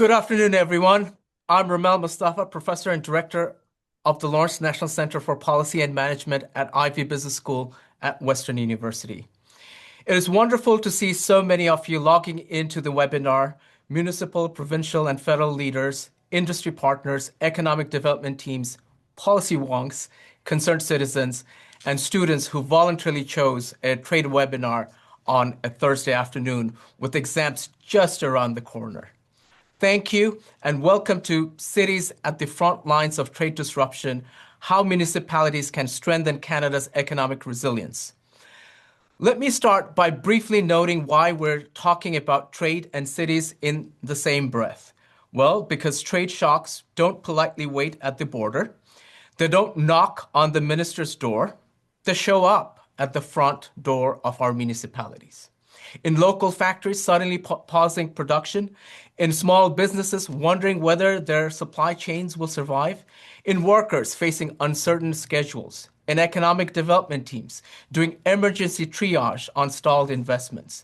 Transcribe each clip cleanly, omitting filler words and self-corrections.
Good afternoon, everyone. I'm Ramel Mustafa, Professor and Director of the Lawrence National Center for Policy and Management at Ivy Business School at Western University. It is wonderful to see so many of you logging into the webinar, municipal, provincial, and federal leaders, industry partners, economic development teams, policy wonks, concerned citizens, and students who voluntarily chose a trade webinar on a Thursday afternoon with exams just around the corner. Thank you, and welcome to Cities at the Front Lines of Trade Disruption, How Municipalities Can Strengthen Canada's Economic Resilience. Let me start by briefly noting why we're talking about trade and cities in the same breath. Well, because trade shocks don't politely wait at the border. They don't knock on the minister's door. They show up at the front door of our municipalities. In local factories suddenly pausing production, in small businesses wondering whether their supply chains will survive, in workers facing uncertain schedules, in economic development teams doing emergency triage on stalled investments,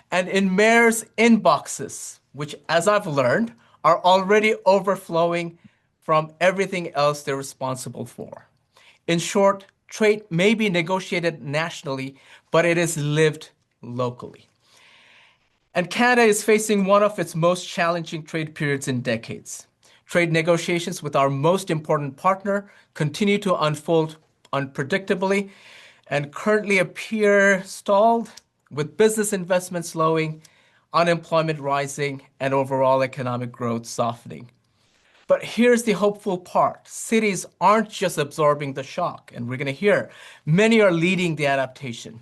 and in mayors' inboxes, which, as I've learned, are already overflowing from everything else they're responsible for. In short, trade may be negotiated nationally, but it is lived locally. And Canada is facing one of its most challenging trade periods in decades. Trade negotiations with our most important partner continue to unfold unpredictably and currently appear stalled, with business investment slowing, unemployment rising, and overall economic growth softening. But here's the hopeful part. Cities aren't just absorbing the shock, and we're going to hear many are leading the adaptation.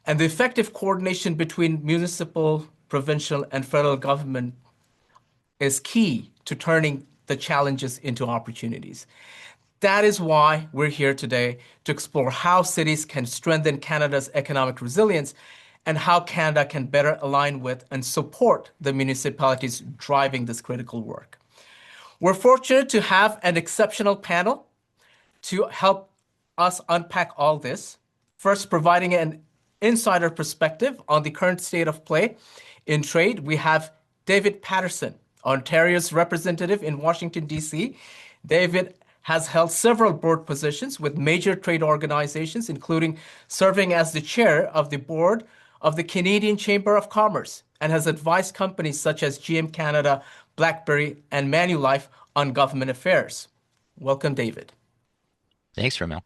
And the effective coordination between municipal, provincial, and federal government is key to turning the challenges into opportunities. That is why we're here today to explore how cities can strengthen Canada's economic resilience and how Canada can better align with and support the municipalities driving this critical work. We're fortunate to have an exceptional panel to help us unpack all this. First, providing an insider perspective on the current state of play in trade, we have David Patterson, Ontario's representative in Washington, D.C. David has held several board positions with major trade organizations, including serving as the chair of the board of the Canadian Chamber of Commerce, and has advised companies such as GM Canada, BlackBerry, and Manulife on government affairs. Welcome, David. Thanks, Ramel.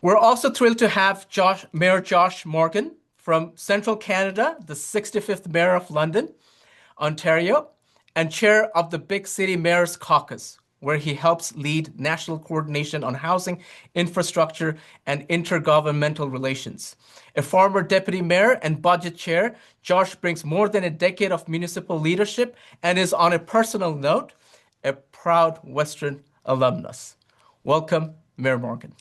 We're also thrilled to have Mayor Josh Morgan from Central Canada, the 65th Mayor of London, Ontario, and chair of the Big City Mayors Caucus, where he helps lead national coordination on housing, infrastructure, and intergovernmental relations. A former deputy mayor and budget chair, Josh brings more than a decade of municipal leadership and is, on a personal note, a proud Western alumnus. Welcome, Mayor Morgan.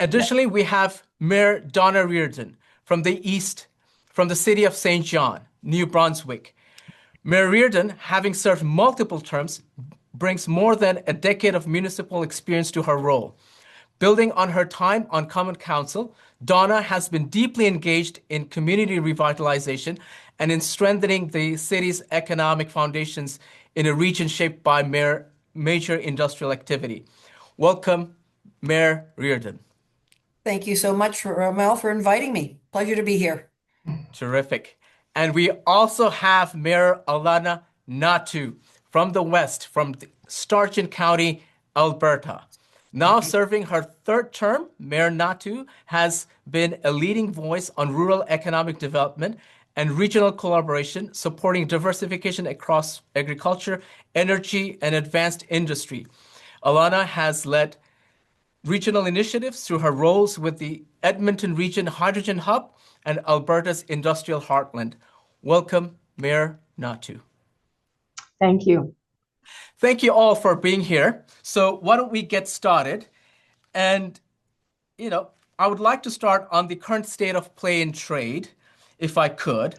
Additionally, we have Mayor Donna Reardon from the East, from the city of St. John, New Brunswick. Mayor Reardon, having served multiple terms, brings more than a decade of municipal experience to her role. Building on her time on Common Council, Donna has been deeply engaged in community revitalization and in strengthening the city's economic foundations in a region shaped by major industrial activity. Welcome, Mayor Reardon. Thank you so much, Ramel, for inviting me. Pleasure to be here. Terrific. And we also have Mayor Alana Natu from the West, from Sturgeon County, Alberta. Now serving her third term, Mayor Natu has been a leading voice on rural economic development and regional collaboration, supporting diversification across agriculture, energy, and advanced industry. Alana has led regional initiatives through her roles with the Edmonton Region Hydrogen Hub and Alberta's Industrial Heartland. Welcome, Mayor Natu. Thank you. Thank you all for being here. So why don't we get started? And, I would like to start on the current state of play in trade, if I could.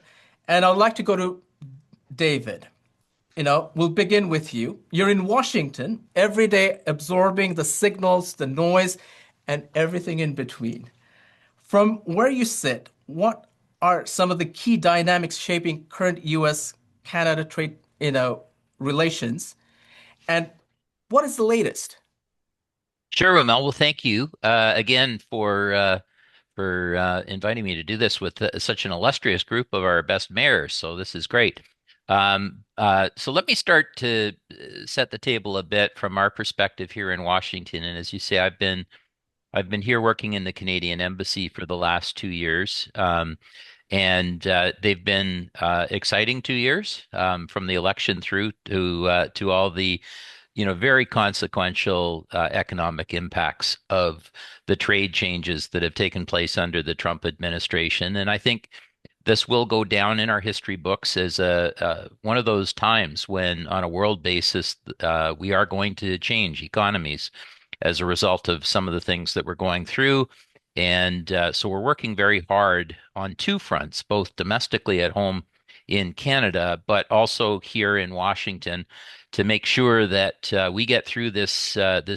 And I would like to go to David. We'll begin with you. You're in Washington every day, absorbing the signals, the noise, and everything in between. From where you sit, what are some of the key dynamics shaping current U.S.-Canada trade, relations. And what is the latest? Sure, Ramel. Well, thank you again for inviting me to do this with such an illustrious group of our best mayors. So this is great. So let me start to set the table a bit from our perspective here in Washington. And as you say, I've been here working in the Canadian Embassy for the last 2 years. And they've been exciting 2 years from the election through to all the very consequential economic impacts of the trade changes that have taken place under the Trump administration. And I think this will go down in our history books as a one of those times when, on a world basis, we are going to change economies as a result of some of the things that we're going through. And so we're working very hard on two fronts, both domestically at home in Canada, but also here in Washington, to make sure that we get through this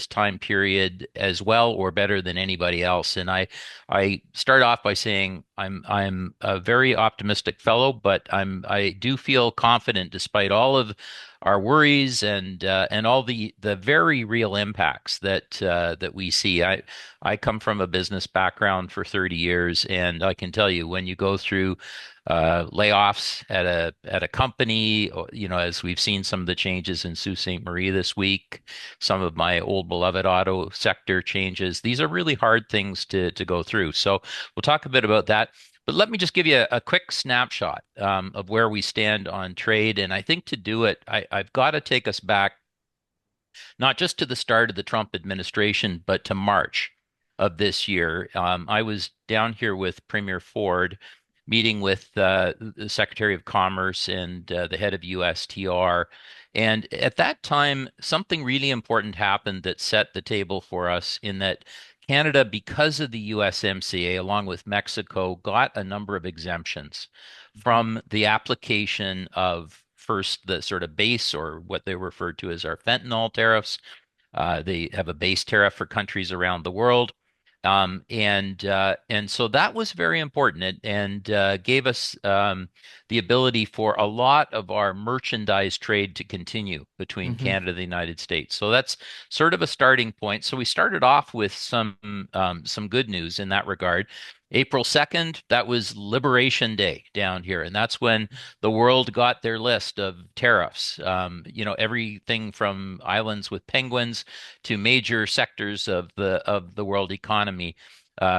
time period as well or better than anybody else. And I start off by saying I'm a very optimistic fellow, but I do feel confident despite all of our worries and all the very real impacts that we see. I come from a business background for 30 years, and I can tell you when you go through layoffs at a company, as we've seen some of the changes in Sault Ste. Marie this week, some of my old beloved auto sector changes. These are really hard things to go through. So we'll talk a bit about that. But let me just give you a quick snapshot of where we stand on trade. And I think to do it, I've got to take us back not just to the start of the Trump administration, but to March of this year. I was down here with Premier Ford, meeting with the Secretary of Commerce and the head of USTR. And at that time, something really important happened that set the table for us in that Canada, because of the USMCA, along with Mexico, got a number of exemptions from the application of first the sort of base or what they referred to as our fentanyl tariffs. They have a base tariff for countries around the world. And so that was very important and gave us the ability for a lot of our merchandise trade to continue between Canada and the United States. So that's sort of a starting point. So we started off with some good news in that regard. April 2nd, that was Liberation Day down here, and that's when the world got their list of tariffs. Everything from islands with penguins to major sectors of the world economy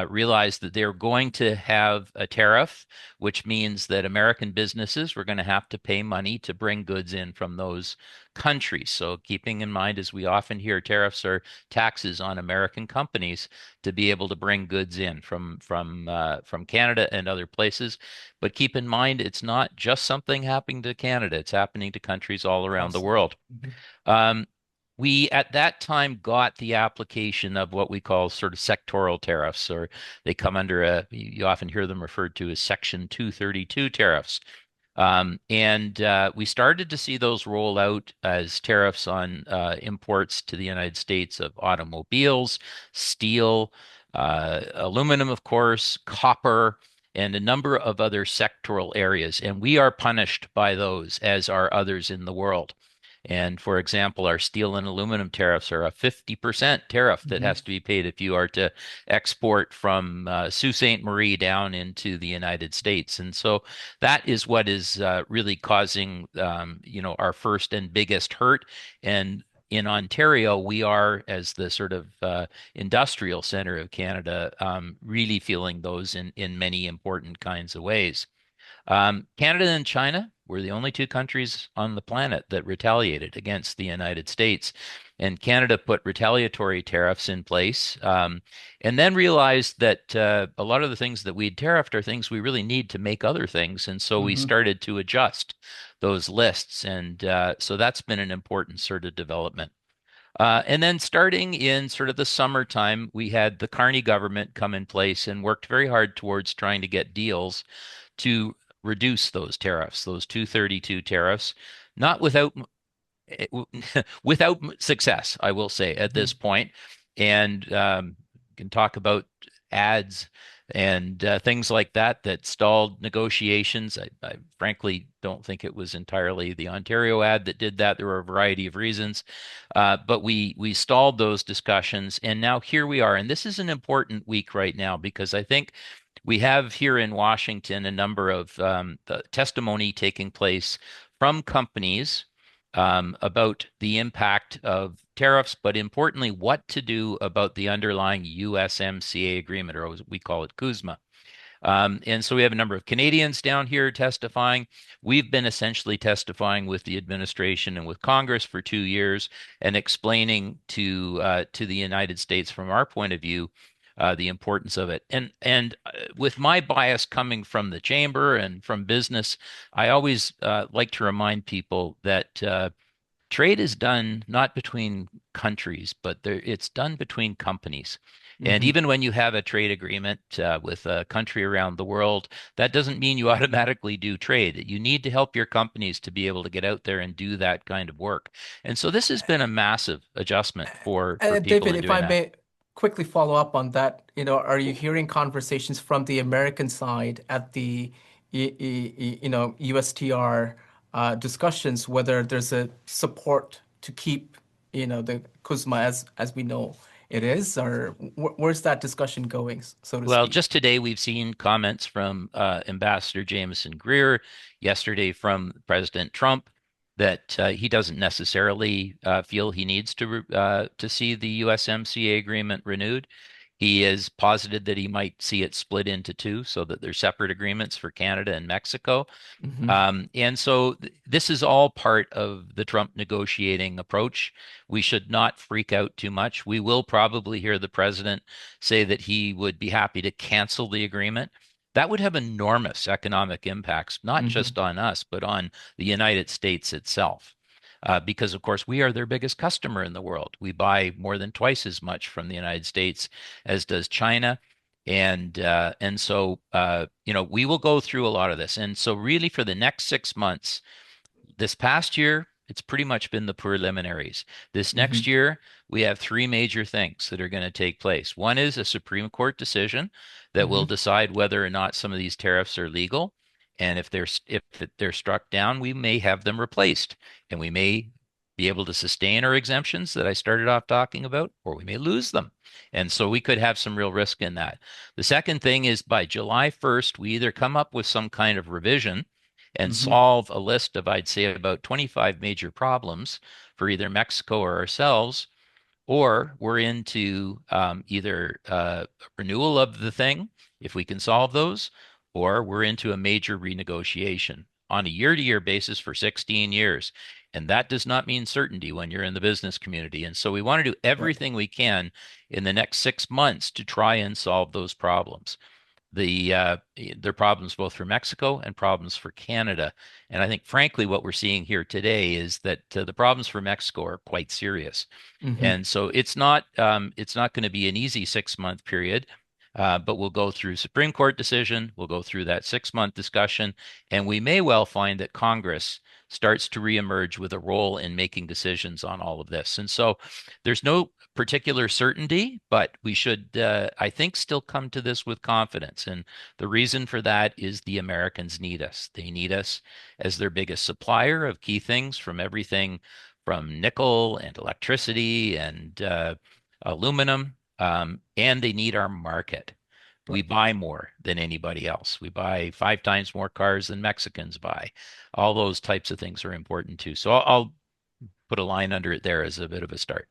realized that they're going to have a tariff, which means that American businesses were going to have to pay money to bring goods in from those countries. So keeping in mind, as we often hear, tariffs are taxes on American companies to be able to bring goods in from Canada and other places. But keep in mind, it's not just something happening to Canada; it's happening to countries all around the world. Um, we at that time got the application of what we call sort of sectoral tariffs, or they come under you often hear them referred to as Section 232 tariffs. And we started to see those roll out as tariffs on imports to the United States of automobiles, steel, aluminum, of course, copper, and a number of other sectoral areas. And we are punished by those, as are others in the world. And for example, our steel and aluminum tariffs are a 50% tariff that has to be paid if you are to export from Sault Ste. Marie down into the United States. And so that is what is really causing, our first and biggest hurt. And in Ontario, we are, as the sort of industrial center of Canada, really feeling those in many important kinds of ways. Canada and China were the only two countries on the planet that retaliated against the United States. And Canada put retaliatory tariffs in place and then realized that a lot of the things that we'd tariffed are things we really need to make other things. And so we started to adjust those lists. And so that's been an important sort of development. And then starting in sort of the summertime, we had the Carney government come in place and worked very hard towards trying to get deals to reduce those tariffs, those 232 tariffs, not without success, I will say, at this point. And can talk about ads and things like that that stalled negotiations. I frankly don't think it was entirely the Ontario ad that did that. There were a variety of reasons, but we stalled those discussions, and now here we are. And this is an important week right now because I think we have here in Washington a number of the testimony taking place from companies about the impact of tariffs, but importantly, what to do about the underlying USMCA agreement, or as we call it, CUSMA. And so we have a number of Canadians down here testifying. We've been essentially testifying with the administration and with Congress for 2 years and explaining to the United States from our point of view the importance of it. And with my bias coming from the chamber and from business, I always like to remind people that trade is done not between countries, but it's done between companies. And Hmm. even when you have a trade agreement with a country around the world, that doesn't mean you automatically do trade. You need to help your companies to be able to get out there and do that kind of work. And so this has been a massive adjustment for people David, in if doing I that. may quickly follow up on that, are you hearing conversations from the American side at the, USTR discussions, whether there's a support to keep, the CUSMA as we know it is, or where's that discussion going, so to Well, speak? just today we've seen comments from Ambassador Jameson Greer, yesterday from President Trump, that he doesn't necessarily feel he needs to see the USMCA agreement renewed. He is posited that he might see it split into two so that there's separate agreements for Canada and Mexico. Hmm. And so this is all part of the Trump negotiating approach. We should not freak out too much. We will probably hear the president say that he would be happy to cancel the agreement. That would have enormous economic impacts, not Hmm. just on us, but on the United States itself. Because, of course, we are their biggest customer in the world. We buy more than twice as much from the United States as does China. And so we will go through a lot of this. And so really for the next 6 months, this past year, it's pretty much been the preliminaries. This next Hmm. year, we have three major things that are going to take place. One is a Supreme Court decision that will Hmm. decide whether or not some of these tariffs are legal. And if they're struck down, we may have them replaced, and we may be able to sustain our exemptions that I started off talking about, or we may lose them. And so we could have some real risk in that. The second thing is by July 1st, we either come up with some kind of revision and Hmm. solve a list of, I'd say, about 25 major problems for either Mexico or ourselves, or we're into either renewal of the thing, if we can solve those, or we're into a major renegotiation on a year-to-year basis for 16 years. And that does not mean certainty when you're in the business community. And so we want to do Right. everything we can in the next 6 months to try and solve those problems. There are problems both for Mexico and problems for Canada. And I think, frankly, what we're seeing here today is that the problems for Mexico are quite serious. Hmm. And so it's not going to be an easy 6 month period, but we'll go through Supreme Court decision, we'll go through that 6 month discussion, and we may well find that Congress starts to reemerge with a role in making decisions on all of this. And so there's no particular certainty, but we should, I think, still come to this with confidence. And the reason for that is the Americans need us. They need us as their biggest supplier of key things, from everything from nickel and electricity and aluminum, and they need our market. We Right. buy more than anybody else. We buy 5 times more cars than Mexicans buy. All those types of things are important too. So I'll put a line under it there as a bit of a start.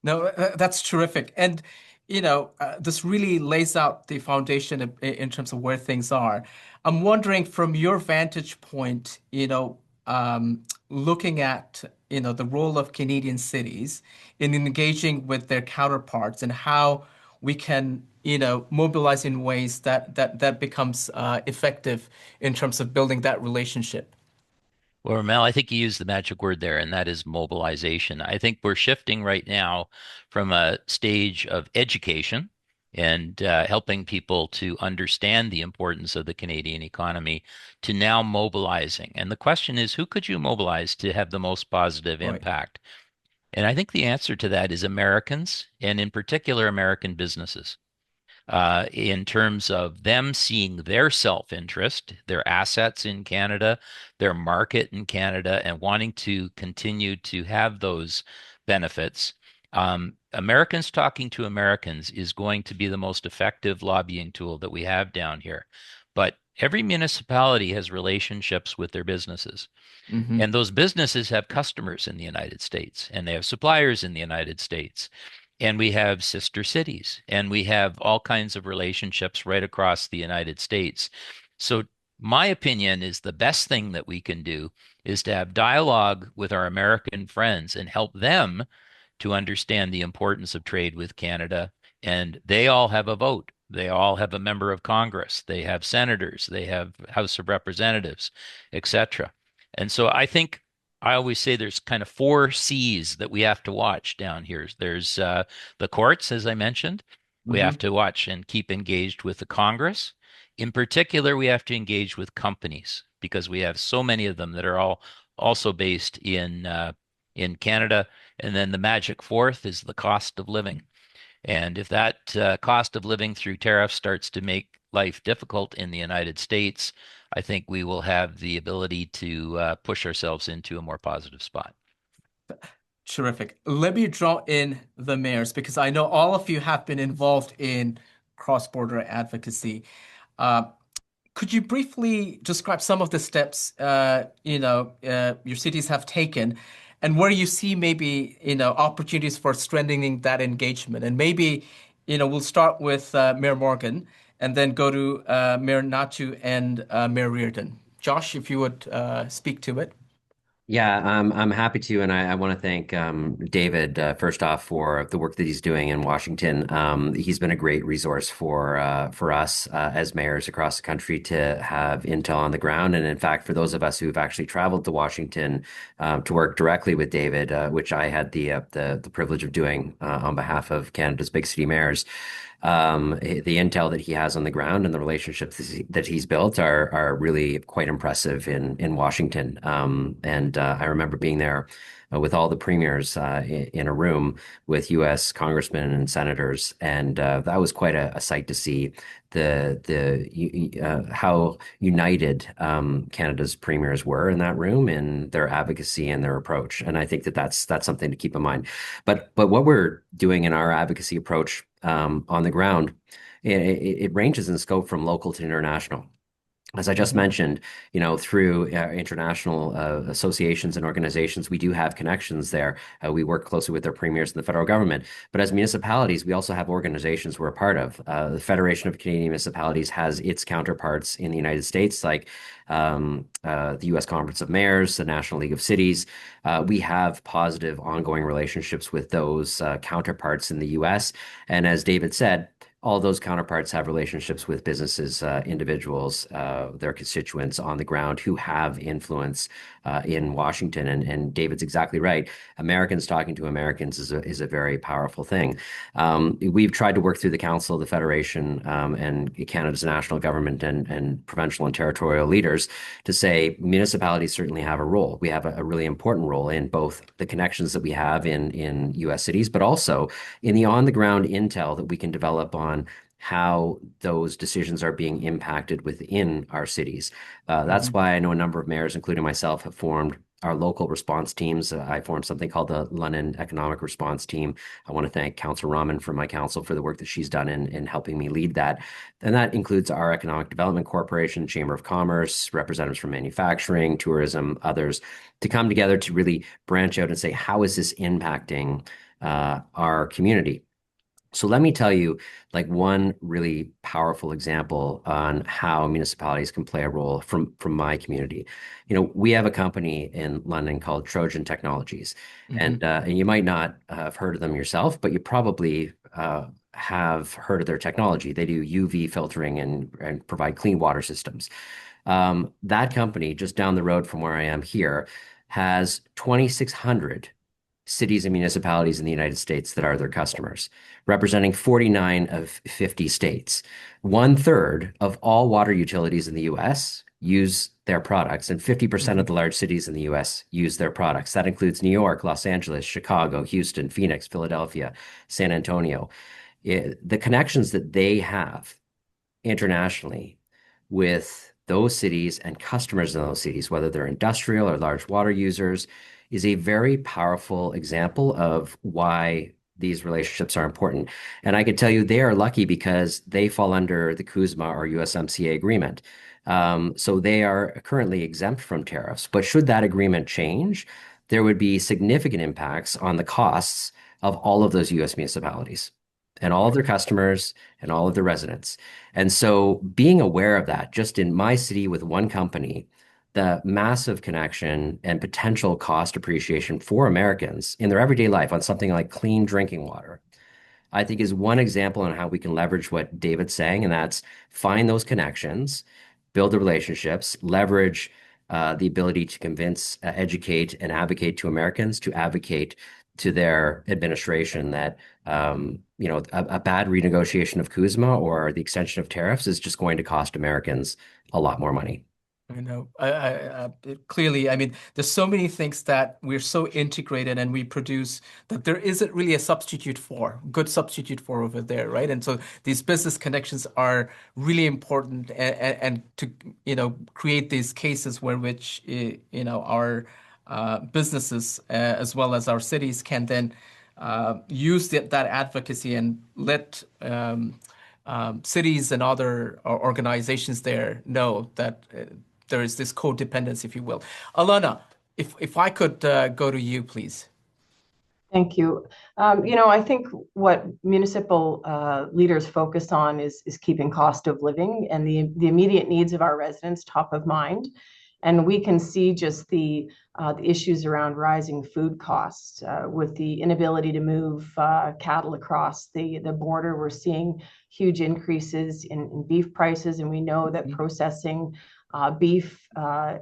No, that's terrific. And, this really lays out the foundation in terms of where things are. I'm wondering from your vantage point, looking at, the role of Canadian cities in engaging with their counterparts and how we can, mobilize in ways that becomes effective in terms of building that relationship. Well, Mel, I think you used the magic word there, and that is mobilization. I think we're shifting right now from a stage of education and helping people to understand the importance of the Canadian economy to now mobilizing. And the question is, who could you mobilize to have the most positive Right. impact? And I think the answer to that is Americans, and in particular, American businesses. in terms of them seeing their self-interest, their assets in Canada, their market in Canada, and wanting to continue to have those benefits. Americans talking to Americans is going to be the most effective lobbying tool that we have down here. But every municipality has relationships with their businesses. Hmm. And those businesses have customers in the United States, and they have suppliers in the United States. And we have sister cities, and we have all kinds of relationships right across the United States. So, my opinion is the best thing that we can do is to have dialogue with our American friends and help them to understand the importance of trade with Canada. And they all have a vote. They all have a member of Congress. They have senators. They have House of Representatives, etc. And so I think I always say there's kind of four C's that we have to watch down here. There's the courts, as I mentioned. We have Hmm. to watch and keep engaged with the Congress. In particular, we have to engage with companies because we have so many of them that are all also based in Canada. And then the magic fourth is the cost of living. And if that cost of living through tariffs starts to make life difficult in the United States, I think we will have the ability to push ourselves into a more positive spot. Terrific. Let me draw in the mayors because I know all of you have been involved in cross-border advocacy. Uh, could you briefly describe some of the steps your cities have taken and where you see maybe opportunities for strengthening that engagement? And maybe we'll start with Mayor Morgan and then go to Mayor Natu and Mayor Reardon. Josh, if you would speak to it. Yeah, I'm happy to, and I want to thank David first off for the work that he's doing in Washington. He's been a great resource for us as mayors across the country to have intel on the ground, and in fact, for those of us who've actually traveled to Washington to work directly with David, which I had the privilege of doing on behalf of Canada's big city mayors. The intel that he has on the ground and the relationships that he's built are really quite impressive in Washington. And I remember being there with all the premiers in a room with U.S. congressmen and senators, and that was quite a sight to see the how united Canada's premiers were in that room in their advocacy and their approach. And I think that that's something to keep in mind. But what we're doing in our advocacy approach on the ground, it ranges in scope from local to international. As I just Hmm. mentioned, through international associations and organizations, we do have connections there. We work closely with their premiers in the federal government. But as municipalities, we also have organizations we're a part of. The Federation of Canadian Municipalities has its counterparts in the United States, like the U.S. Conference of Mayors, the National League of Cities. We have positive ongoing relationships with those counterparts in the U.S. And as David said, all those counterparts have relationships with businesses, individuals, their constituents on the ground who have influence in Washington. And David's exactly right. Americans talking to Americans is a very powerful thing. We've tried to work through the Council of the Federation and Canada's national government and provincial and territorial leaders to say municipalities certainly have a role. We have a really important role in both the connections that we have in U.S. cities, but also in the on-the-ground intel that we can develop on how those decisions are being impacted within our cities. That's Hmm. why I know a number of mayors, including myself, have formed our local response teams. I formed something called the London Economic Response Team. I want to thank Councillor Rahman from my council for the work that she's done in helping me lead that. And that includes our Economic Development Corporation, Chamber of Commerce, representatives from manufacturing, tourism, others, to come together to really branch out and say, how is this impacting our community? So let me tell you like one really powerful example on how municipalities can play a role from my community. We have a company in London called Trojan Technologies, Hmm. and you might not have heard of them yourself, but you probably have heard of their technology. They do UV filtering and provide clean water systems. That company, just down the road from where I am here, has 2,600 cities and municipalities in the United States that are their customers, representing 49 of 50 states. One third of all water utilities in the US use their products, and 50% of Hmm. the large cities in the US use their products. That includes New York, Los Angeles, Chicago, Houston, Phoenix, Philadelphia, San Antonio. the connections that they have internationally with those cities and customers in those cities, whether they're industrial or large water users, is a very powerful example of why these relationships are important. And I can tell you they are lucky because they fall under the CUSMA or USMCA agreement. So they are currently exempt from tariffs. But should that agreement change, there would be significant impacts on the costs of all of those US municipalities and all of their customers and all of their residents. And so being aware of that, just in my city with one company, the massive connection and potential cost appreciation for Americans in their everyday life on something like clean drinking water, I think is one example on how we can leverage what David's saying, and that's find those connections, build the relationships, leverage the ability to convince, educate, and advocate to Americans to advocate to their administration that a bad renegotiation of CUSMA or the extension of tariffs is just going to cost Americans a lot more money. I know. Clearly, I mean, there's so many things that we're so integrated and we produce that there isn't really a good substitute for over there, right? And so these business connections are really important and to, create these cases where which, our businesses as well as our cities can then use that advocacy and let cities and other organizations there know that there is this codependence, if you will. Alana, if I could go to you, please. Thank you. I think what municipal leaders focus on is keeping cost of living and the immediate needs of our residents top of mind. And we can see just the issues around rising food costs with the inability to move cattle across the border. We're seeing huge increases in beef prices, and we know that processing beef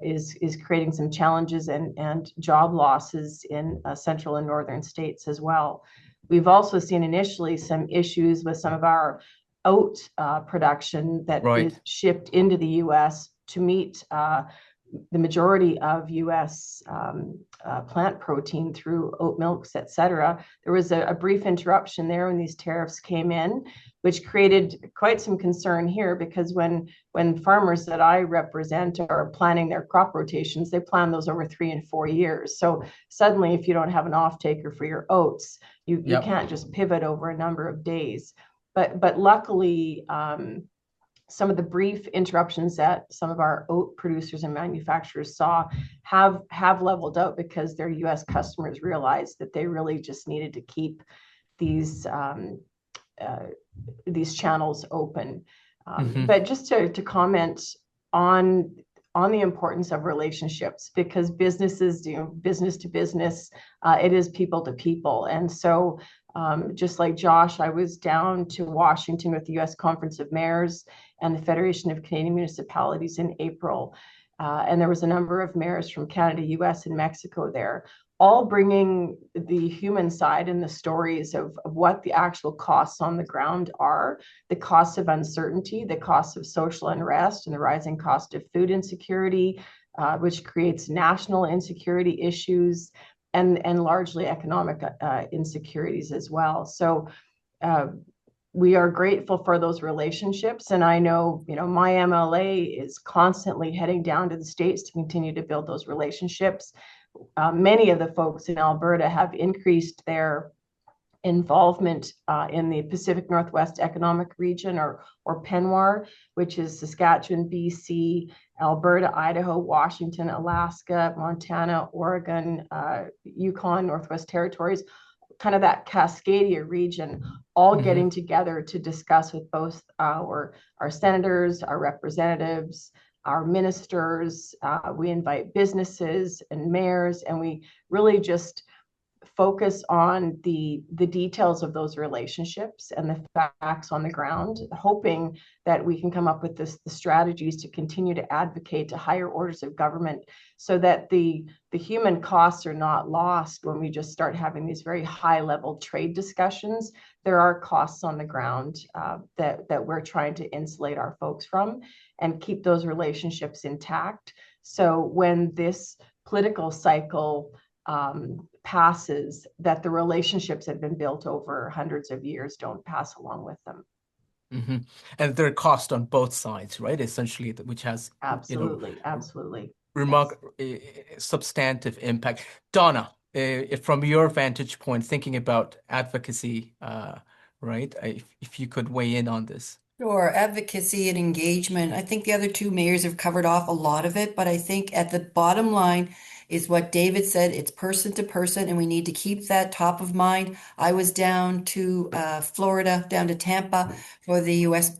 is creating some challenges and job losses in central and northern states as well. We've also seen initially some issues with some of our oat production that is shipped into the U.S. to meet the majority of U.S. Plant protein through oat milks, et cetera. There was a brief interruption there when these tariffs came in, which created quite some concern here because when farmers that I represent are planning their crop rotations, they plan those over 3 and 4 years. So suddenly, if you don't have an off-taker for your oats, you can't just pivot over a number of days. But luckily, some of the brief interruptions that some of our oat producers and manufacturers saw have leveled out because their U.S. customers realized that they really just needed to keep these channels open. But just to comment on the importance of relationships, because businesses, business to business, it is people to people. And so just like Josh, I was down to Washington with the U.S. Conference of Mayors and the Federation of Canadian Municipalities in April. And there was a number of mayors from Canada, U.S., and Mexico there, all bringing the human side and the stories of what the actual costs on the ground are, the costs of uncertainty, the costs of social unrest, and the rising cost of food insecurity, which creates national insecurity issues and largely economic insecurities as well. So we are grateful for those relationships. And I know, my MLA is constantly heading down to the States to continue to build those relationships. Many of the folks in Alberta have increased their involvement in the Pacific Northwest Economic Region, or PNWAR, which is Saskatchewan, BC, Alberta, Idaho, Washington, Alaska, Montana, Oregon, Yukon, Northwest Territories, kind of that Cascadia region, all getting together to discuss with both our senators, our representatives, our ministers. We invite businesses and mayors, and we really just focus on the details of those relationships and the facts on the ground, hoping that we can come up with the strategies to continue to advocate to higher orders of government so that the human costs are not lost when we just start having these very high level trade discussions. There are costs on the ground that we're trying to insulate our folks from and keep those relationships intact. So when this political cycle passes, that the relationships that have been built over hundreds of years don't pass along with them. Hmm. And there are costs on both sides, right? Essentially, which has, Absolutely, absolutely. remark substantive impact. Donna, from your vantage point, thinking about advocacy, right? If you could weigh in on this. Sure, advocacy and engagement. I think the other two mayors have covered off a lot of it, but I think at the bottom line is what David said. It's person to person, and we need to keep that top of mind. I was down to Florida, down to Tampa for the U.S.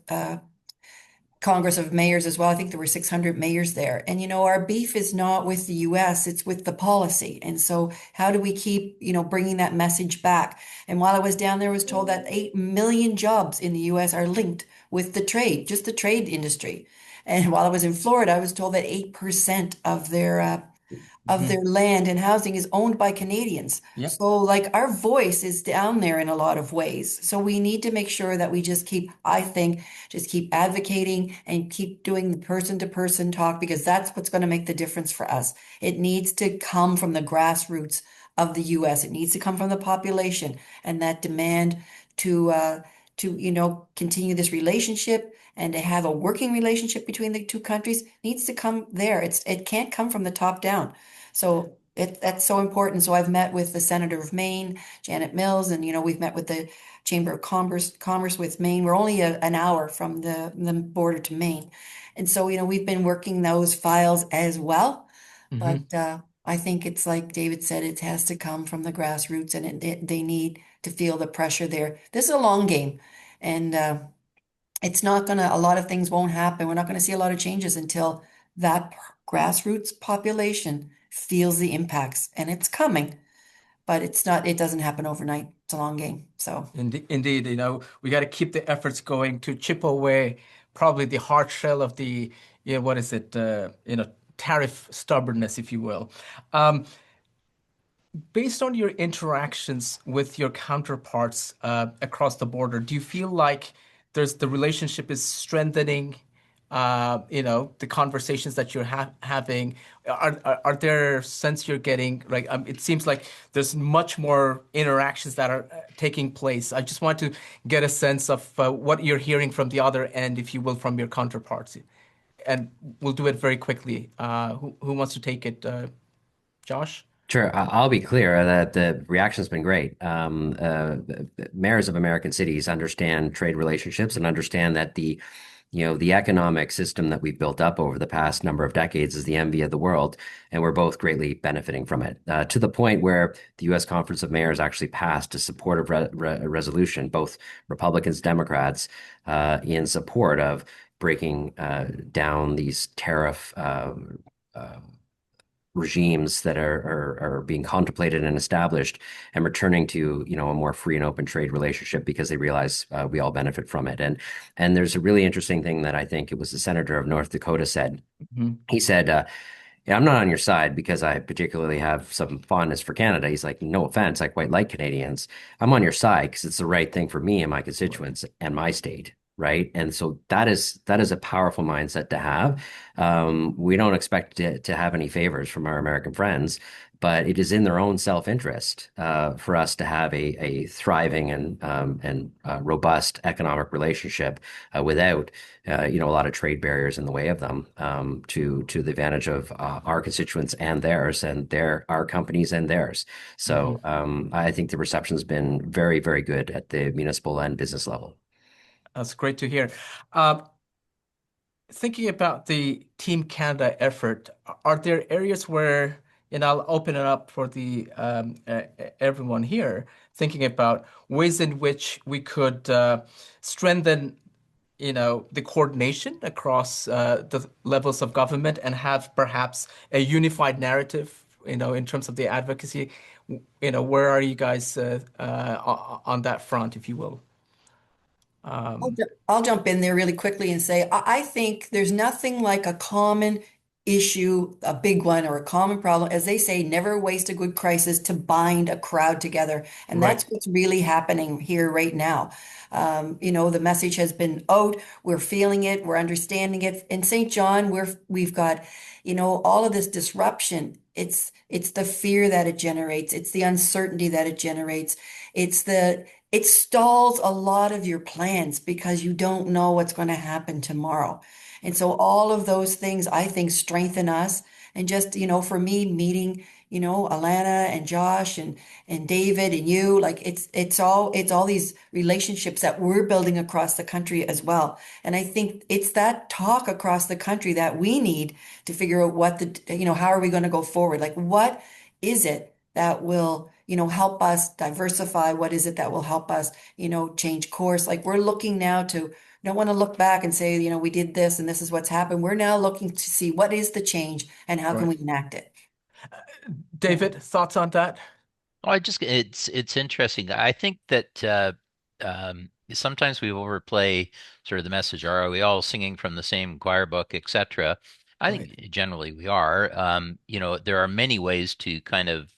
Congress of Mayors as well. I think there were 600 mayors there. And, our beef is not with the US, it's with the policy. And so how do we keep, bringing that message back? And while I was down there, I was told that 8 million jobs in the US are linked with the trade, just the trade industry. And while I was in Florida, I was told that 8% of their land and housing is owned by Canadians. Yep. So like our voice is down there in a lot of ways. So we need to make sure that we just keep, I think, just keep advocating and keep doing the person to person talk, because that's what's going to make the difference for us. It needs to come from the grassroots of the US. It needs to come from the population, and that demand to continue this relationship and to have a working relationship between the two countries needs to come there. It can't come from the top down. So that's so important. So I've met with the Senator of Maine, Janet Mills, and we've met with the Chamber of Commerce with Maine. We're only an hour from the border to Maine. And so, we've been working those files as well. But I think it's like David said, it has to come from the grassroots, and they need to feel the pressure there. This is a long game, and it's not gonna, a lot of things won't happen. We're not gonna see a lot of changes until that grassroots population feels the impacts, and it's coming, but it doesn't happen overnight. It's a long game. So Indeed, we got to keep the efforts going to chip away probably the hard shell of the, what is it, tariff stubbornness, if you will. Based on your interactions with your counterparts across the border, do you feel like the relationship is strengthening? The conversations that you're having, are there sense you're getting like it seems like there's much more interactions that are taking place. I just want to get a sense of what you're hearing from the other end, if you will, from your counterparts, and we'll do it very quickly. Who wants to take it? Josh? Sure. I'll be clear that the reaction's been great. Mayors of American cities understand trade relationships and understand that the economic system that we've built up over the past number of decades is the envy of the world, and we're both greatly benefiting from it. To the point where the U.S. Conference of Mayors actually passed a supportive resolution, both Republicans, Democrats, in support of breaking down these tariff regimes that are being contemplated and established, and returning to a more free and open trade relationship, because they realize we all benefit from it. And there's a really interesting thing that I think it was the senator of North Dakota said. He said, yeah, I'm not on your side because I particularly have some fondness for Canada. He's like, no offense, I quite like Canadians. I'm on your side because it's the right thing for me and my constituents and my state. Right. And so that is a powerful mindset to have. We don't expect to have any favors from our American friends, but it is in their own self-interest for us to have a thriving and robust economic relationship without a lot of trade barriers in the way of them, to the advantage of our constituents and theirs, and our companies and theirs. So I think the reception's been very, very good at the municipal and business level. That's great to hear. Thinking about the Team Canada effort, are there areas where, and I'll open it up for the everyone here, thinking about ways in which we could strengthen, the coordination across the levels of government, and have perhaps a unified narrative, in terms of the advocacy. Where are you guys on that front, if you will? I'll jump in there really quickly and say, I think there's nothing like a common issue, a big one, or a common problem. As they say, never waste a good crisis to bind a crowd together. And Right. that's what's really happening here right now. The message has been out. We're feeling it. We're understanding it. In St. John, we've got, all of this disruption it's the fear that it generates. It's the uncertainty that it generates. It stalls a lot of your plans because you don't know what's going to happen tomorrow. And so all of those things I think strengthen us. And just, for me, meeting, Alana and Josh and David and you, like it's all these relationships that we're building across the country as well. And I think it's that talk across the country that we need to figure out how are we going to go forward? Like, what is it that will, help us diversify? What is it that will help us, change course? Like, we're looking now to, don't want to look back and say, we did this and this is what's happened. We're now looking to see what is the change and how can Right. we enact it? David, thoughts on that? Oh, it's interesting. I think that sometimes we overplay sort of the message. Are we all singing from the same choir book, etc.? I Right. think generally we are. There are many ways to kind of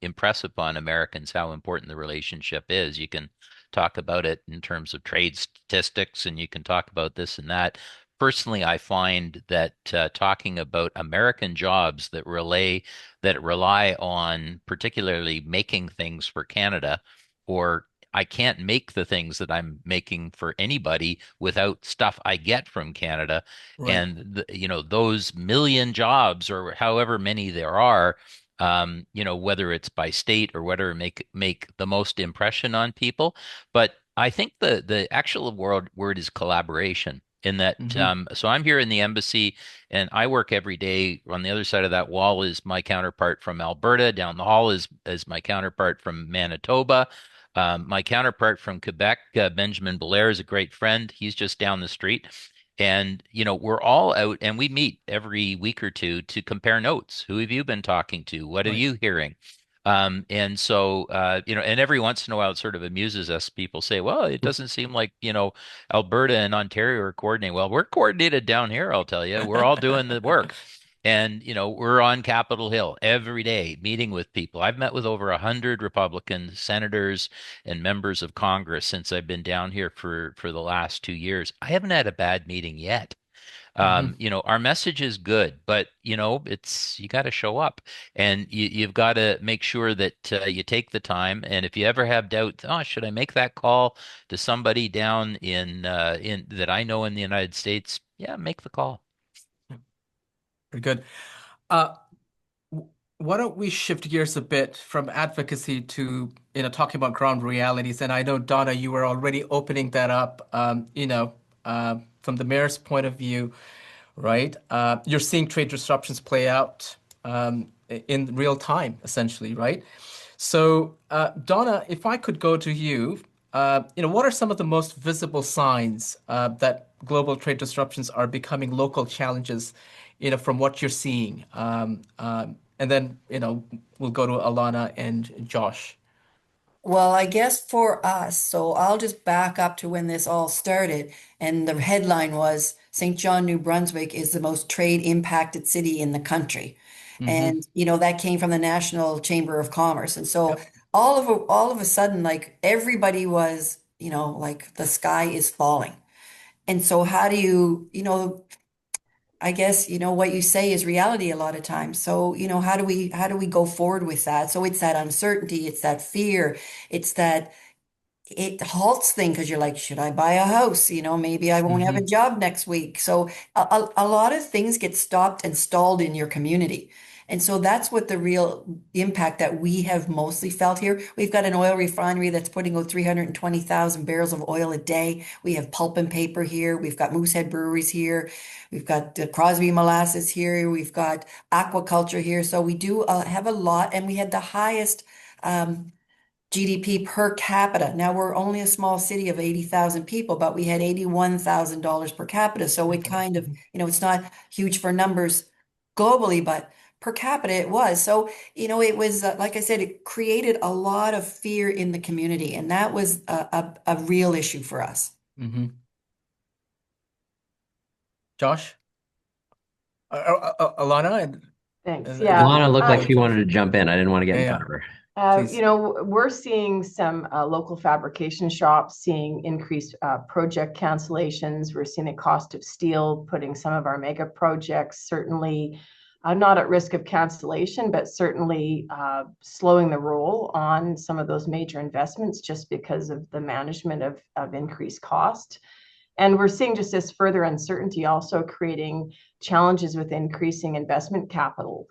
impress upon Americans how important the relationship is. You can talk about it in terms of trade statistics, and you can talk about this and that. Personally, I find that talking about American jobs that rely on particularly making things for Canada, or I can't make the things that I'm making for anybody without stuff I get from Canada. Right. And those million jobs or however many there are, whether it's by state or whether make the most impression on people. But I think the actual word is collaboration. In that, Hmm. so I'm here in the embassy and I work every day. On the other side of that wall is my counterpart from Alberta. Down the hall is my counterpart from Manitoba. My counterpart from Quebec, Benjamin Belair, is a great friend. He's just down the street. And, we're all out and we meet every week or two to compare notes. Who have you been talking to? What are Right. you hearing? And so, and every once in a while, it sort of amuses us. People say, well, it doesn't seem like, Alberta and Ontario are coordinating. Well, we're coordinated down here, I'll tell you. We're all doing the work. And, we're on Capitol Hill every day meeting with people. I've met with over 100 Republican senators and members of Congress since I've been down here for the last 2 years. I haven't had a bad meeting yet. Hmm. Our message is good, but you got to show up and you've got to make sure that you take the time. And if you ever have doubt, oh, should I make that call to somebody down in that I know in the United States? Yeah, make the call. Very good. Uh, why don't we shift gears a bit from advocacy to, talking about ground realities? And I know, Donna, you were already opening that up, from the mayor's point of view, right? You're seeing trade disruptions play out in real time, essentially, right? So, Donna, if I could go to you, what are some of the most visible signs that global trade disruptions are becoming local challenges, from what you're seeing? And then, we'll go to Alana and Josh. Well, I guess for us, so I'll just back up to when this all started. And the headline was St. John, New Brunswick is the most trade impacted city in the country. Hmm. And, that came from the National Chamber of Commerce. And so Yep. all of a sudden, like everybody was, like the sky is falling. And so how do I guess, what you say is reality a lot of times. So, how do we go forward with that? So it's that uncertainty, it's that fear, it's that it halts thing because you're like, should I buy a house? Maybe I won't have a Hmm. job next week. So a lot of things get stopped and stalled in your community. And so that's what the real impact that we have mostly felt here. We've got an oil refinery that's putting out 320,000 barrels of oil a day. We have pulp and paper here. We've got Moosehead breweries here. We've got Crosby molasses here. We've got aquaculture here. So we do have a lot, and we had the highest GDP per capita. Now we're only a small city of 80,000 people, but we had $81,000 per capita. So it kind of, it's not huge for numbers globally, but per capita it was. So, it was, like I said, it created a lot of fear in the community. And that was a real issue for us. Hmm. Josh? Alana, Thanks. and then Yeah. Alana we'll looked go like to she Josh. wanted to jump in. I didn't want to get Yeah, in yeah, front of her. please. We're seeing some local fabrication shops seeing increased project cancellations. We're seeing the cost of steel putting some of our mega projects certainly not at risk of cancellation, but certainly slowing the roll on some of those major investments just because of the management of increased cost. And we're seeing just this further uncertainty also creating challenges with increasing investment capital.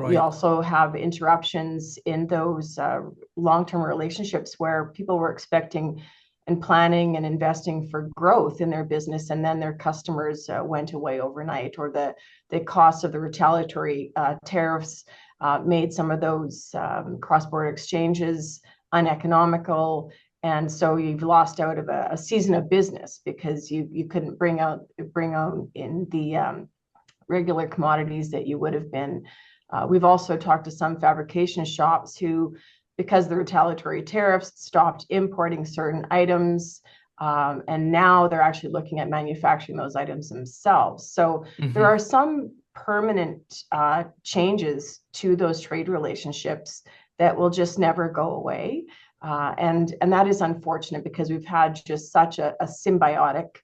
We also have interruptions in those long-term relationships where people were expecting and planning and investing for growth in their business, and then their customers went away overnight, or the cost of the retaliatory tariffs made some of those cross-border exchanges uneconomical. And so you've lost out of a season of business because you couldn't bring out in the regular commodities that you would have been. We've also talked to some fabrication shops who, because the retaliatory tariffs, stopped importing certain items, and now they're actually looking at manufacturing those items themselves. So there are some permanent changes to those trade relationships that will just never go away. And that is unfortunate because we've had just such a symbiotic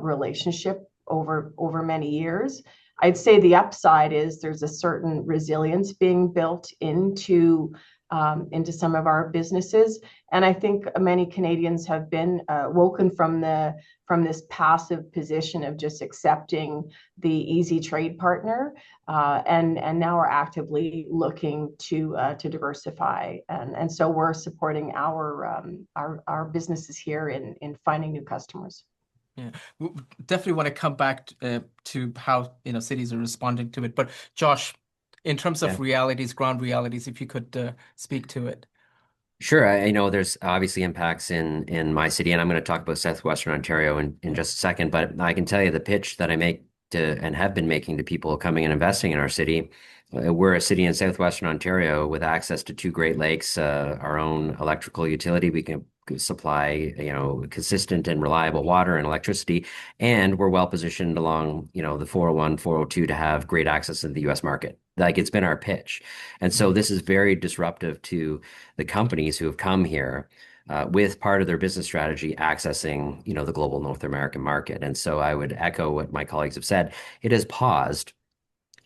relationship over many years. I'd say the upside is there's a certain resilience being built into some of our businesses, and I think many Canadians have been woken from this passive position of just accepting the easy trade partner, and now are actively looking to diversify, and so we're supporting our businesses here in finding new customers. Yeah, we definitely want to come back to how cities are responding to it. But Josh, in terms of realities, ground realities, if you could speak to it. Sure. I know there's obviously impacts in my city, and I'm going to talk about Southwestern Ontario in just a second. But I can tell you the pitch that I make to and have been making to people coming and investing in our city. We're a city in Southwestern Ontario with access to two Great Lakes, our own electrical utility. We can supply, consistent and reliable water and electricity, and we're well positioned along, the 401, 402 to have great access to the U.S. market. Like it's been our pitch. And so this is very disruptive to the companies who have come here with part of their business strategy accessing, the global North American market. And so I would echo what my colleagues have said. It has paused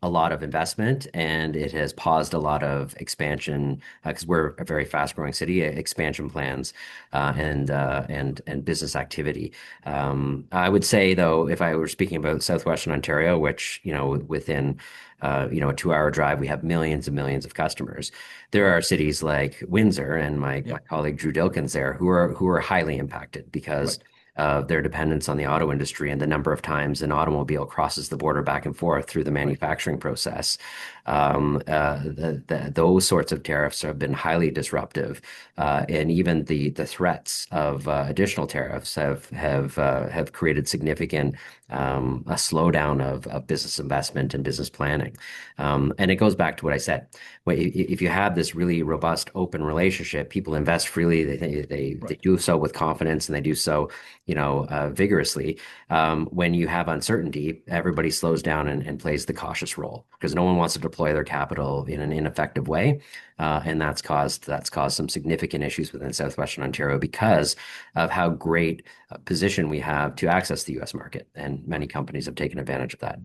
a lot of investment, and it has paused a lot of expansion because we're a very fast-growing city. Expansion plans and business activity. I would say though, if I were speaking about Southwestern Ontario, which within a 2-hour drive, we have millions and millions of customers. There are cities like Windsor and my colleague Drew Dilkins there who are highly impacted because of their dependence on the auto industry and the number of times an automobile crosses the border back and forth through the manufacturing process. Those sorts of tariffs have been highly disruptive, and even the threats of additional tariffs have created significant a slowdown of business investment and business planning. And it goes back to what I said. If you have this really robust, open relationship, people invest freely. They do so with confidence, and they do so vigorously. When you have uncertainty, everybody slows down and plays the cautious role because no one wants to deploy their capital in an ineffective way. And that's caused some significant issues within Southwestern Ontario because of how great a position we have to access the U.S. market. And many companies have taken advantage of that.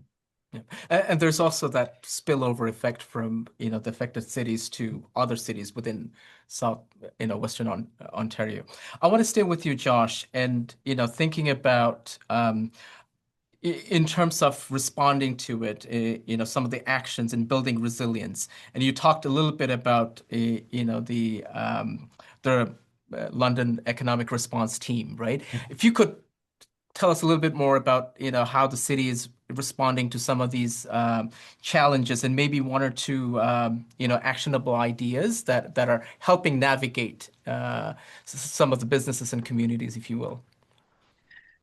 Yeah. And there's also that spillover effect from, the affected cities to other cities within Western Ontario. I want to stay with you, Josh, and, thinking about, in terms of responding to it, some of the actions and building resilience. And you talked a little bit about, the London Economic Response Team, right? If you could tell us a little bit more about, how the city is responding to some of these challenges, and maybe one or two, actionable ideas that are helping navigate some of the businesses and communities, if you will.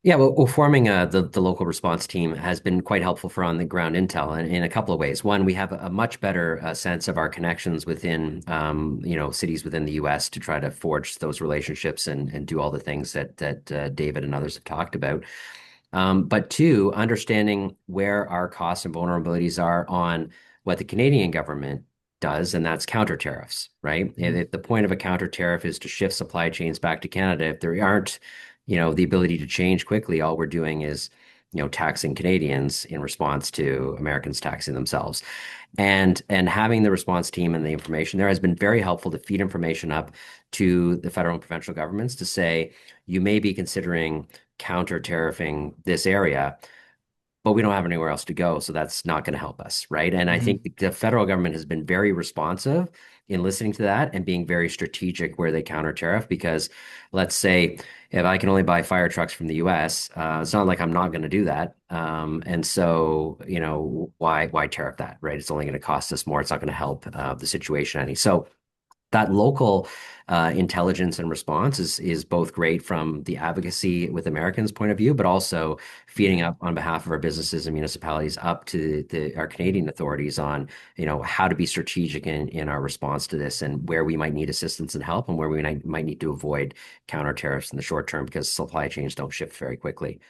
Yeah, well, forming the local response team has been quite helpful for on the ground intel in a couple of ways. One, we have a much better sense of our connections within cities within the U.S. to try to forge those relationships and do all the things that David and others have talked about. But two, understanding where our costs and vulnerabilities are on what the Canadian government does, and that's counter tariffs, right? If the point of a counter tariff is to shift supply chains back to Canada, if there aren't the ability to change quickly, all we're doing is taxing Canadians in response to Americans taxing themselves. And having the response team and the information there has been very helpful to feed information up to the federal and provincial governments to say, you may be considering counter tariffing this area, but we don't have anywhere else to go, so that's not going to help us, right? And I think the federal government has been very responsive in listening to that and being very strategic where they counter tariff. Because let's say if I can only buy fire trucks from the US, it's not like I'm not going to do that. And so, why tariff that, right? It's only going to cost us more. It's not going to help the situation any. So that local intelligence and response is both great from the advocacy with Americans' point of view, but also feeding up on behalf of our businesses and municipalities up to our Canadian authorities on, how to be strategic in our response to this and where we might need assistance and help and where we might need to avoid counter tariffs in the short term because supply chains don't shift very quickly.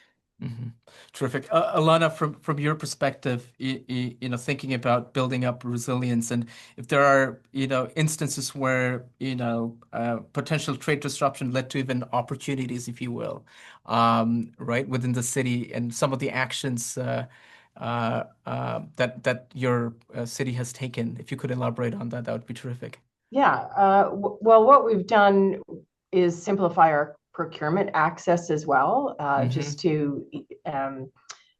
Terrific. Alana, from your perspective, thinking about building up resilience, and if there are, instances where, potential trade disruption led to even opportunities, if you will, right, within the city, and some of the actions that your city has taken, if you could elaborate on that, that would be terrific. Yeah. Well, what we've done is simplify our procurement access as well, just to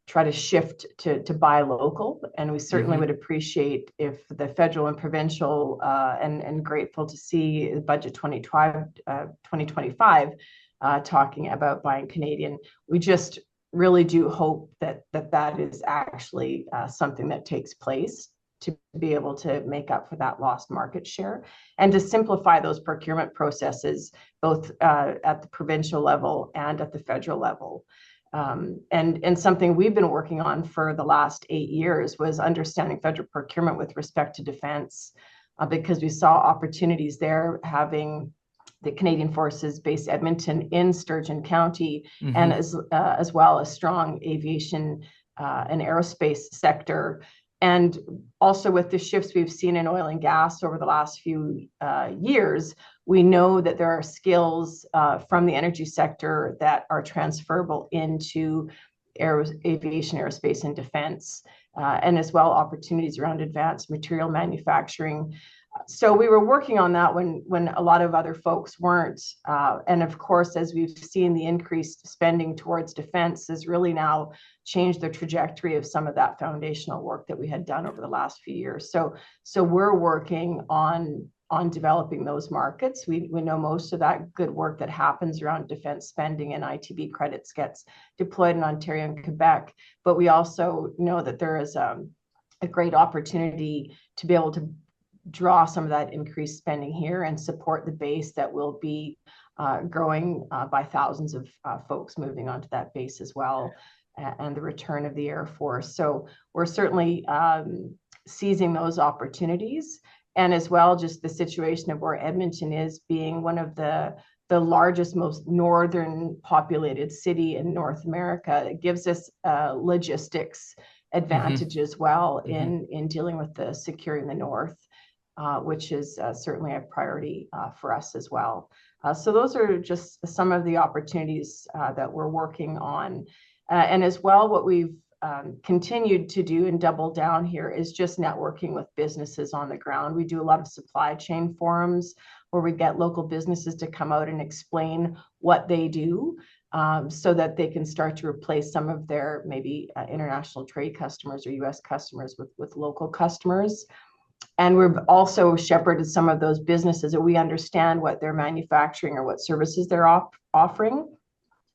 try to shift to buy local. And we certainly would appreciate if the federal and provincial, and grateful to see budget 2025 talking about buying Canadian. We just really do hope that is actually something that takes place to be able to make up for that lost market share and to simplify those procurement processes, both at the provincial level and at the federal level. And something we've been working on for the last 8 years was understanding federal procurement with respect to defense, because we saw opportunities there, having the Canadian Forces based Edmonton in Sturgeon County, and as well as strong aviation and aerospace sector. And also with the shifts we've seen in oil and gas over the last few years, we know that there are skills from the energy sector that are transferable into aviation, aerospace, and defense, and as well opportunities around advanced material manufacturing. So we were working on that when a lot of other folks weren't. And of course, as we've seen, the increased spending towards defense has really now changed the trajectory of some of that foundational work that we had done over the last few years. So we're working on developing those markets. We know most of that good work that happens around defense spending and ITB credits gets deployed in Ontario and Quebec. But we also know that there is a great opportunity to be able to draw some of that increased spending here and support the base that will be growing by thousands of folks moving onto that base as well, and the return of the Air Force. So we're certainly seizing those opportunities, and as well just the situation of where Edmonton is, being one of the largest, most northern populated city in North America. It gives us logistics advantage as well in dealing with the securing the north. Which is certainly a priority for us as well. So those are just some of the opportunities that we're working on. And as well, what we've continued to do and double down here is just networking with businesses on the ground. We do a lot of supply chain forums where we get local businesses to come out and explain what they do, so that they can start to replace some of their maybe international trade customers or US customers with local customers. And we've also shepherded some of those businesses that we understand what they're manufacturing or what services they're offering.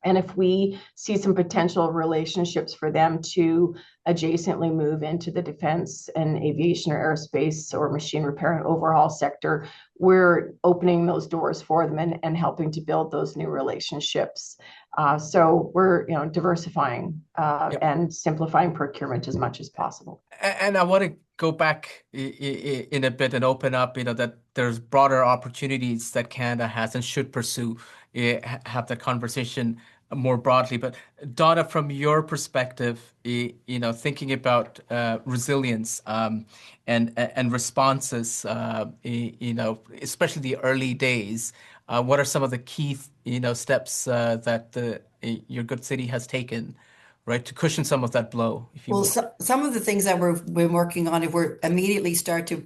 And if we see some potential relationships for them to adjacently move into the defense and aviation or aerospace or machine repair and overhaul sector, we're opening those doors for them and helping to build those new relationships. So we're diversifying and simplifying procurement as much as possible. And I want to go back in a bit and open up, that there's broader opportunities that Canada has and should pursue, have that conversation more broadly. But Donna, from your perspective, thinking about resilience and responses, especially the early days, what are some of the key, steps that your good city has taken right? To cushion some of that blow, if you Well, will. some of the things that we've been working on, if we're immediately start to,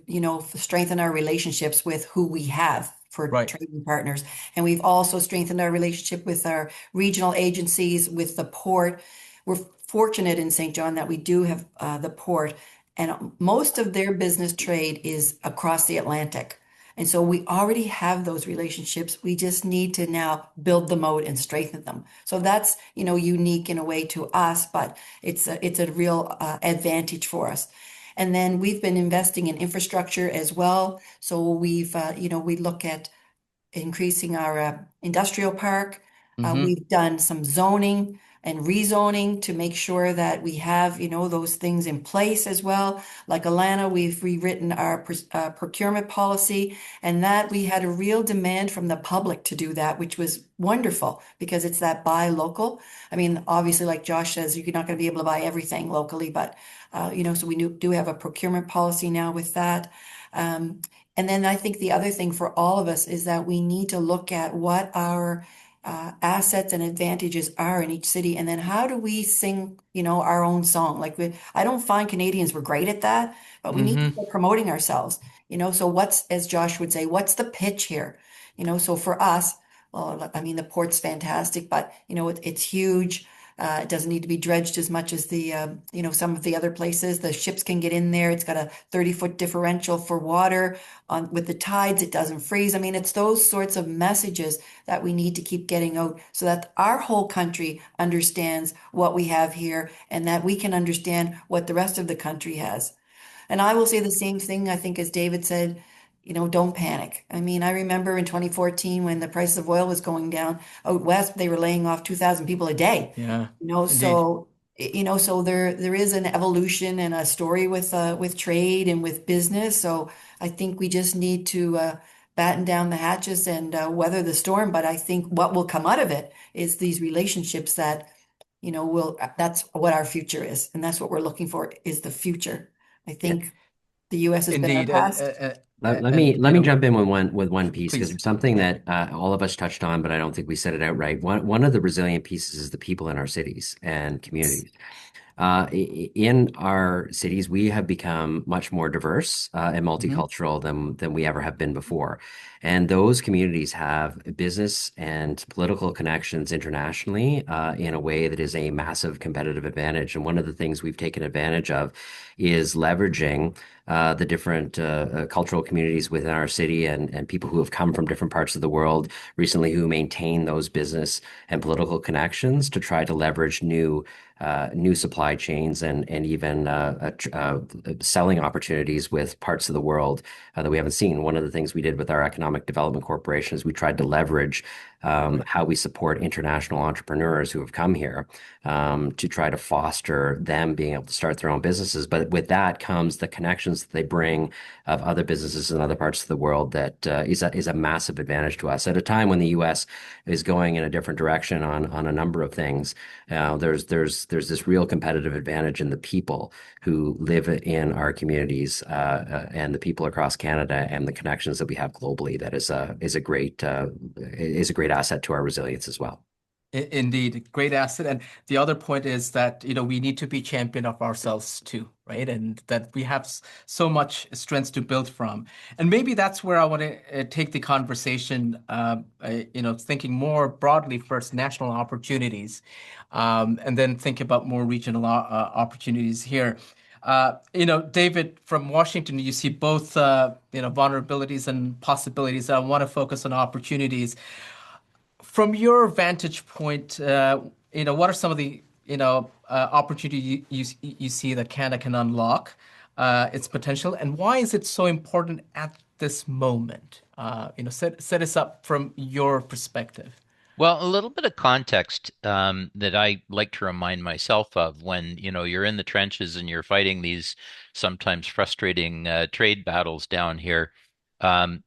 strengthen our relationships with who we have for Right. trading partners. And we've also strengthened our relationship with our regional agencies, with the port. We're fortunate in St. John that we do have the port, and most of their business trade is across the Atlantic. And so we already have those relationships. We just need to now build them out and strengthen them. So that's, unique in a way to us, but it's a real advantage for us. And then we've been investing in infrastructure as well. So we look at increasing our industrial park. Mm-hmm. We've done some zoning and rezoning to make sure that we have, those things in place as well. Like Alana, we've rewritten our procurement policy, and that we had a real demand from the public to do that, which was wonderful because it's that buy local. I mean, obviously, like Josh says, you're not going to be able to buy everything locally, but so we do have a procurement policy now with that. And then I think the other thing for all of us is that we need to look at what our assets and advantages are in each city, and then how do we sing, our own song? Like I don't find Canadians were great at that, but we need to Mm-hmm. start promoting ourselves. So what's, as Josh would say, what's the pitch here? So for us, well, I mean, the port's fantastic, but it's huge. It doesn't need to be dredged as much as some of the other places. The ships can get in there. It's got a 30-foot differential for water on with the tides. It doesn't freeze. I mean, it's those sorts of messages that we need to keep getting out so that our whole country understands what we have here and that we can understand what the rest of the country has. And I will say the same thing, I think, as David said, don't panic. I mean, I remember in 2014 when the price of oil was going down out west, they were laying off 2,000 people a day. Yeah, You know, indeed. so so there is an evolution and a story with trade and with business. So I think we just need to batten down the hatches and weather the storm. But I think what will come out of it is these relationships that, will that's what our future is, and that's what we're looking for is the future. I Yeah. think the U.S. has been our Indeed. past. Let me jump in with one piece because Please. there's something that all of us touched on, but I don't think we said it outright. One of the resilient pieces is the people in our cities and communities. In our cities, we have become much more diverse and Mm-hmm. multicultural than we ever have been before. And those communities have business and political connections internationally in a way that is a massive competitive advantage. And one of the things we've taken advantage of is leveraging the different cultural communities within our city and people who have come from different parts of the world recently who maintain those business and political connections to try to leverage new supply chains and even selling opportunities with parts of the world that we haven't seen. One of the things we did with our Economic Development Corporation is we tried to leverage Right. how we support international entrepreneurs who have come here to try to foster them being able to start their own businesses. But with that comes the connections that they bring of other businesses in other parts of the world that is a massive advantage to us at a time when the U.S. is going in a different direction on a number of things. There's this real competitive advantage in the people who live in our communities and the people across Canada and the connections that we have globally. That is a great asset to our resilience as well. Indeed, great asset. And the other point is that, we need to be champion of ourselves too, right? And that we have so much strength to build from. And maybe that's where I want to take the conversation, thinking more broadly first, national opportunities, and then think about more regional opportunities here. David, from Washington, you see both, vulnerabilities and possibilities. I want to focus on opportunities. From your vantage point, what are some of the, opportunity you see that Canada can unlock its potential, and why is it so important at this moment? Set us up from your perspective. Well, a little bit of context that I like to remind myself of when, you're in the trenches and you're fighting these sometimes frustrating trade battles down here. Um,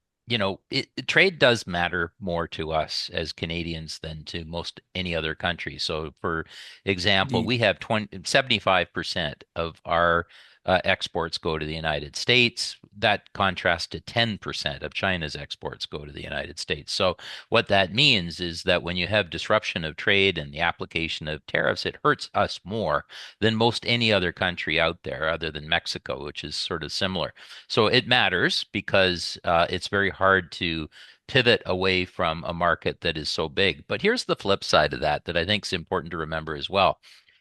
trade does matter more to us as Canadians than to most any other country. So, for example, Indeed. we have 75% of our exports go to the United States. That contrasts to 10% of China's exports go to the United States. So what that means is that when you have disruption of trade and the application of tariffs, it hurts us more than most any other country out there, other than Mexico, which is sort of similar. So it matters because it's very hard to pivot away from a market that is so big. But here's the flip side of that that I think is important to remember as well.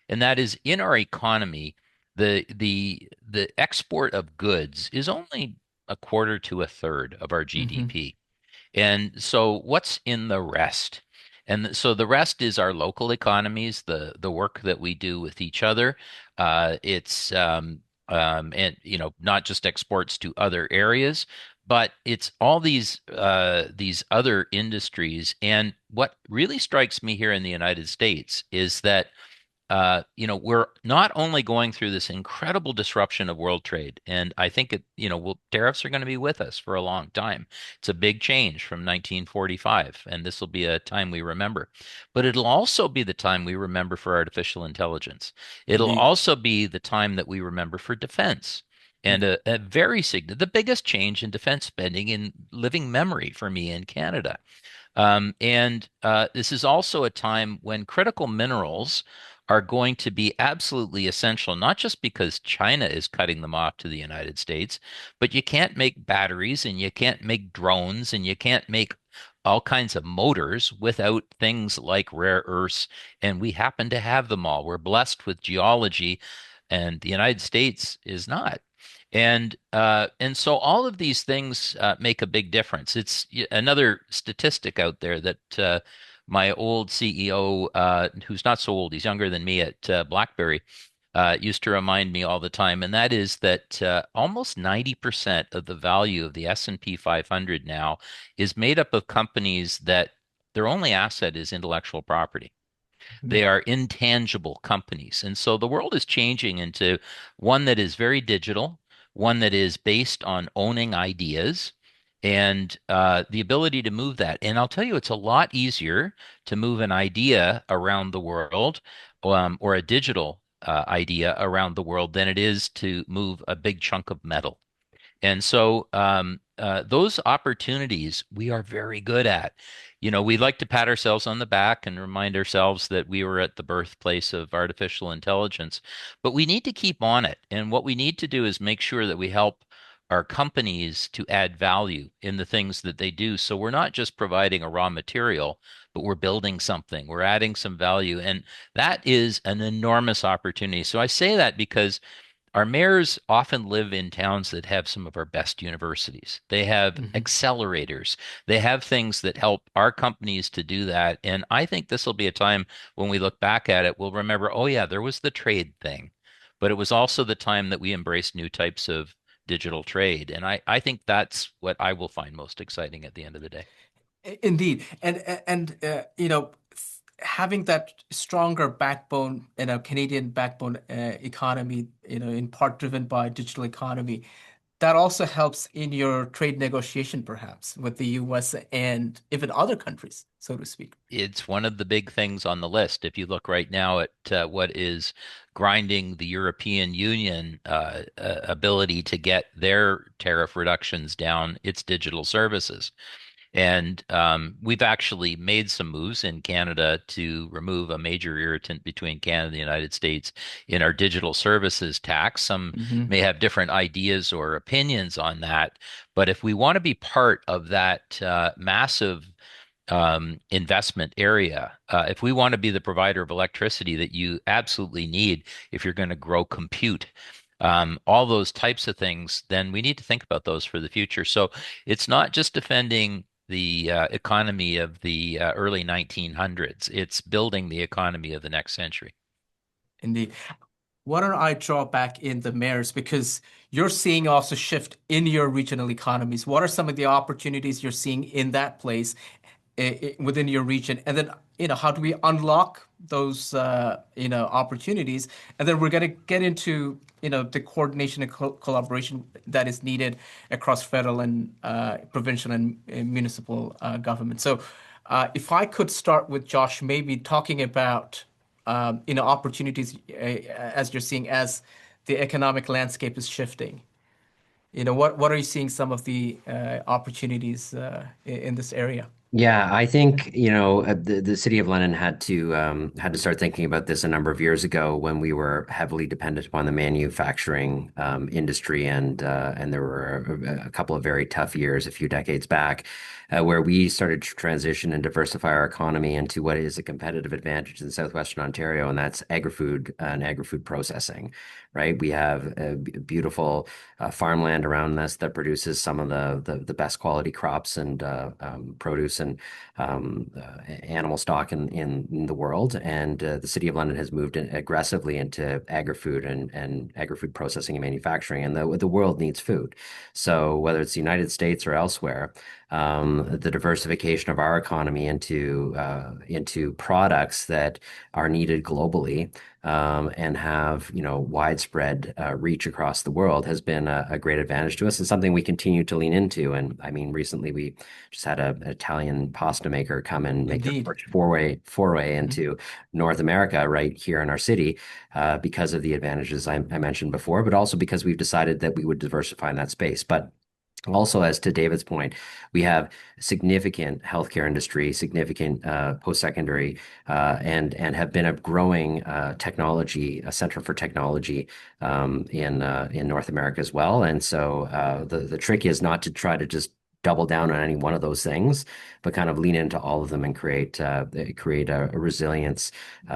And that is in our economy, the export of goods is only a quarter to a third of our Hmm. GDP. And so what's in the rest? And so the rest is our local economies, the work that we do with each other. It's and not just exports to other areas, but it's all these other industries. And what really strikes me here in the United States is that we're not only going through this incredible disruption of world trade, and I think tariffs are going to be with us for a long time. It's a big change from 1945, and this will be a time we remember. But it'll also be the time we remember for artificial intelligence. It'll Indeed. also be the time that we remember for defense. And a very significant, the biggest change in defense spending in living memory for me in Canada. And this is also a time when critical minerals are going to be absolutely essential, not just because China is cutting them off to the United States, but you can't make batteries and you can't make drones and you can't make all kinds of motors without things like rare earths. And we happen to have them all. We're blessed with geology, and the United States is not. And so all of these things make a big difference. It's another statistic out there that my old CEO, who's not so old, he's younger than me at BlackBerry, used to remind me all the time, and that is that almost 90% of the value of the S&P 500 now is made up of companies that their only asset is intellectual property. They are intangible companies. And so the world is changing into one that is very digital, one that is based on owning ideas and the ability to move that. And I'll tell you, it's a lot easier to move an idea around the world or a digital idea around the world than it is to move a big chunk of metal. And so those opportunities we are very good at. We like to pat ourselves on the back and remind ourselves that we were at the birthplace of artificial intelligence, but we need to keep on it. And what we need to do is make sure that we help our companies to add value in the things that they do. So we're not just providing a raw material, but we're building something, we're adding some value. And that is an enormous opportunity. So I say that because our mayors often live in towns that have some of our best universities. They have Hmm. accelerators. They have things that help our companies to do that. And I think this will be a time when we look back at it, we'll remember, oh, yeah, there was the trade thing, but it was also the time that we embraced new types of digital trade. And I think that's what I will find most exciting at the end of the day. Indeed. Having that stronger backbone, Canadian backbone economy, in part driven by digital economy, that also helps in your trade negotiation, perhaps, with the US and even other countries, so to speak. It's one of the big things on the list. If you look right now at what is grinding the European Union ability to get their tariff reductions down, it's digital services. And we've actually made some moves in Canada to remove a major irritant between Canada and the United States in our digital services tax. Some Hmm. may have different ideas or opinions on that. But if we want to be part of that massive investment area, if we want to be the provider of electricity that you absolutely need if you're going to grow compute, all those types of things, then we need to think about those for the future. So it's not just defending the economy of the early 1900s, it's building the economy of the next century. Indeed. Why don't I draw back in the mayors because you're seeing also shift in your regional economies. What are some of the opportunities you're seeing in that place within your region? And then, how do we unlock those, opportunities? And then we're going to get into, the coordination and collaboration that is needed across federal and provincial and municipal government. So, if I could start with Josh, maybe talking about, opportunities as you're seeing as the economic landscape is shifting. What are you seeing some of the opportunities in this area? Yeah, I think, the city of London had to start thinking about this a number of years ago when we were heavily dependent upon the manufacturing industry, and there were a couple of very tough years a few decades back, where we started to transition and diversify our economy into what is a competitive advantage in southwestern Ontario, and that's agri-food and agri-food processing, right? We have a beautiful farmland around us that produces some of the best quality crops and produce and animal stock in the world. And the City of London has moved aggressively into agri-food and agri-food processing and manufacturing. And the world needs food. So whether it's the United States or elsewhere, the diversification of our economy into products that are needed globally, and have widespread reach across the world has been a great advantage to us, and something we continue to lean into. And I mean, recently we just had an Italian pasta maker come and make their Indeed. first foray into North America right here in our city, because of the advantages I mentioned before, but also because we've decided that we would diversify in that space. But also, as to David's point, we have significant healthcare industry, significant post-secondary, and have been a growing a center for technology, in North America as well. And so the trick is not to try to just double down on any one of those things, but kind of lean into all of them and create a resilience,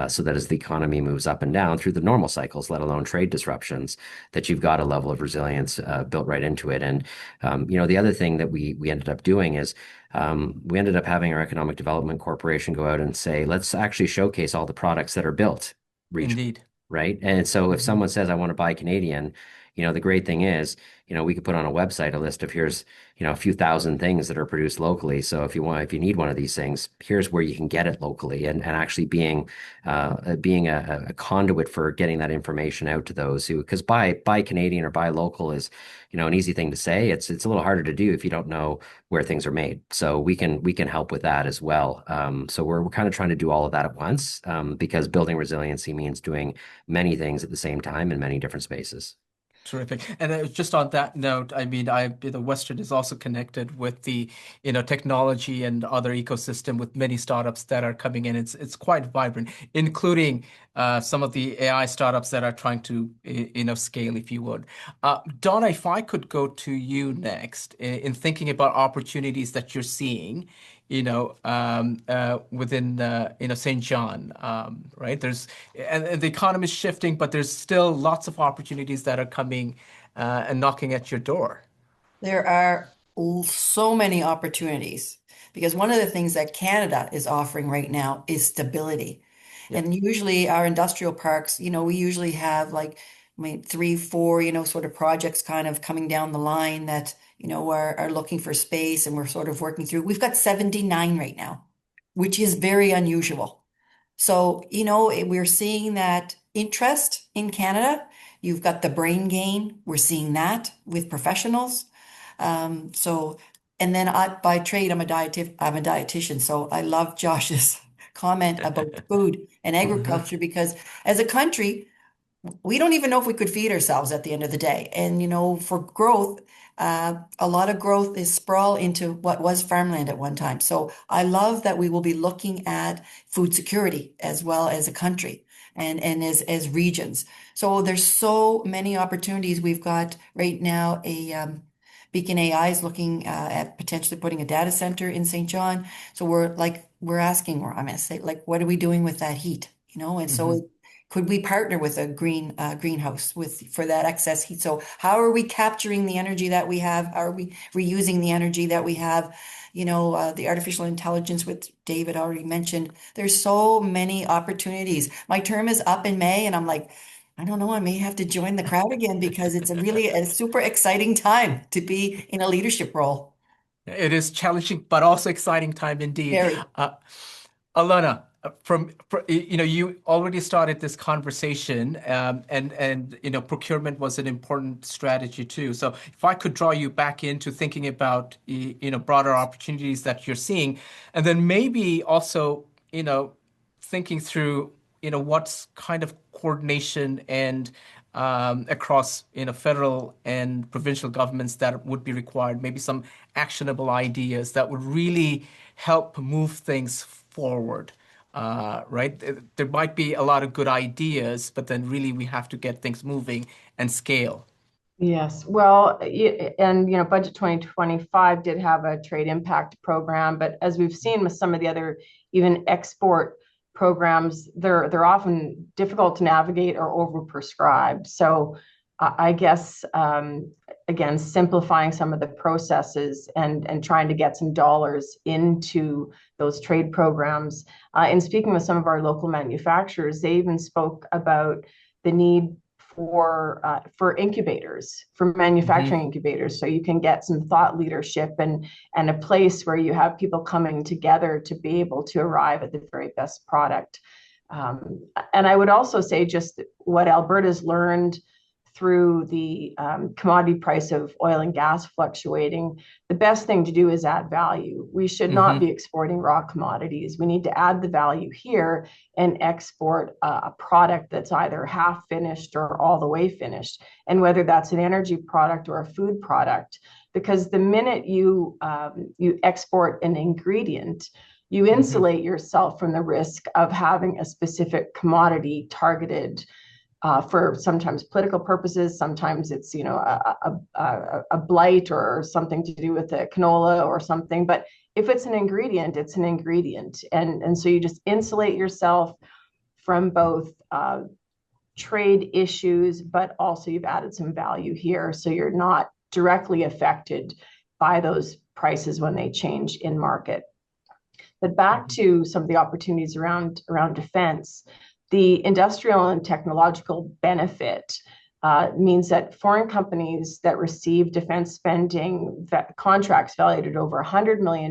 so that as the economy moves up and down through the normal cycles, let alone trade disruptions, that you've got a level of resilience built right into it. And the other thing that we ended up doing is, we ended up having our Economic Development Corporation go out and say, let's actually showcase all the products that are built regionally, Indeed. right? And so if Hmm. someone says, I want to buy Canadian, the great thing is, we could put on a website a list of, here's, a few thousand things that are produced locally. So if you need one of these things, here's where you can get it locally, and actually being a conduit for getting that information out to those who, because buy Canadian or buy local is, an easy thing to say. It's a little harder to do if you don't know where things are made. So we can help with that as well. So we're kind of trying to do all of that at once, because building resiliency means doing many things at the same time in many different spaces. Terrific. And just on that note, I mean, Western is also connected with the, technology and other ecosystem with many startups that are coming in. It's quite vibrant, including some of the AI startups that are trying to, scale, if you would. Donna, if I could go to you next in thinking about opportunities that you're seeing, within, St. John, right? And the economy is shifting, but there's still lots of opportunities that are coming and knocking at your door. There are so many opportunities because one of the things that Canada is offering right now is stability. Yeah. And usually our industrial parks, we usually have like, I mean, three, four, sort of projects kind of coming down the line that, are looking for space and we're sort of working through. We've got 79 right now, which is very unusual. So, we're seeing that interest in Canada. You've got the brain gain. We're seeing that with professionals. So, and then by trade, I'm a dietitian. So I love Josh's comment about food and Mhm. agriculture because as a country, we don't even know if we could feed ourselves at the end of the day. And, for growth, a lot of growth is sprawl into what was farmland at one time. So I love that we will be looking at food security as well as a country and as regions. So there's so many opportunities. We've got right now Beacon AI is looking at potentially putting a data center in St. John. So we're asking, or I'm going to say, like, what are we doing with that heat? And Mhm. so could we partner with a greenhouse for that excess heat? So how are we capturing the energy that we have? How are we reusing the energy that we have? The artificial intelligence, which David already mentioned. There's so many opportunities. My term is up in May, and I'm like, I don't know, I may have to join the crowd again because it's a super exciting time to be in a leadership role. It is challenging, but also exciting time indeed. Very. Alana, you already started this conversation, and procurement was an important strategy too. So if I could draw you back into thinking about broader opportunities that you're seeing, and then maybe also thinking through what's kind of coordination and across federal and provincial governments that would be required, maybe some actionable ideas that would really help move things forward. Right? There might be a lot of good ideas, but then really we have to get things moving and scale. Yes. Well, and Budget 2025 did have a trade impact program, but as we've seen with some of the other even export programs, they're often difficult to navigate or overprescribed. So I guess again, simplifying some of the processes and trying to get some dollars into those trade programs. In speaking with some of our local manufacturers, they even spoke about the need for incubators, for manufacturing incubators, so you can get some thought leadership and a place where you have people coming together to be able to arrive at the very best product. And I would also say just what Alberta's learned through the commodity price of oil and gas fluctuating, the best thing to do is add value. We should not be exporting raw commodities. We need to add the value here and export a product that's either half finished or all the way finished, and whether that's an energy product or a food product. Because the minute you export an ingredient, you insulate yourself from the risk of having a specific commodity targeted for sometimes political purposes. Sometimes it's a blight or something to do with the canola or something. But if it's an ingredient, it's an ingredient, and so you just insulate yourself from both trade issues, but also you've added some value here, so you're not directly affected by those prices when they change in market. But back to some of the opportunities around defense. The industrial and technological benefit means that foreign companies that receive defense spending contracts valued at over $100 million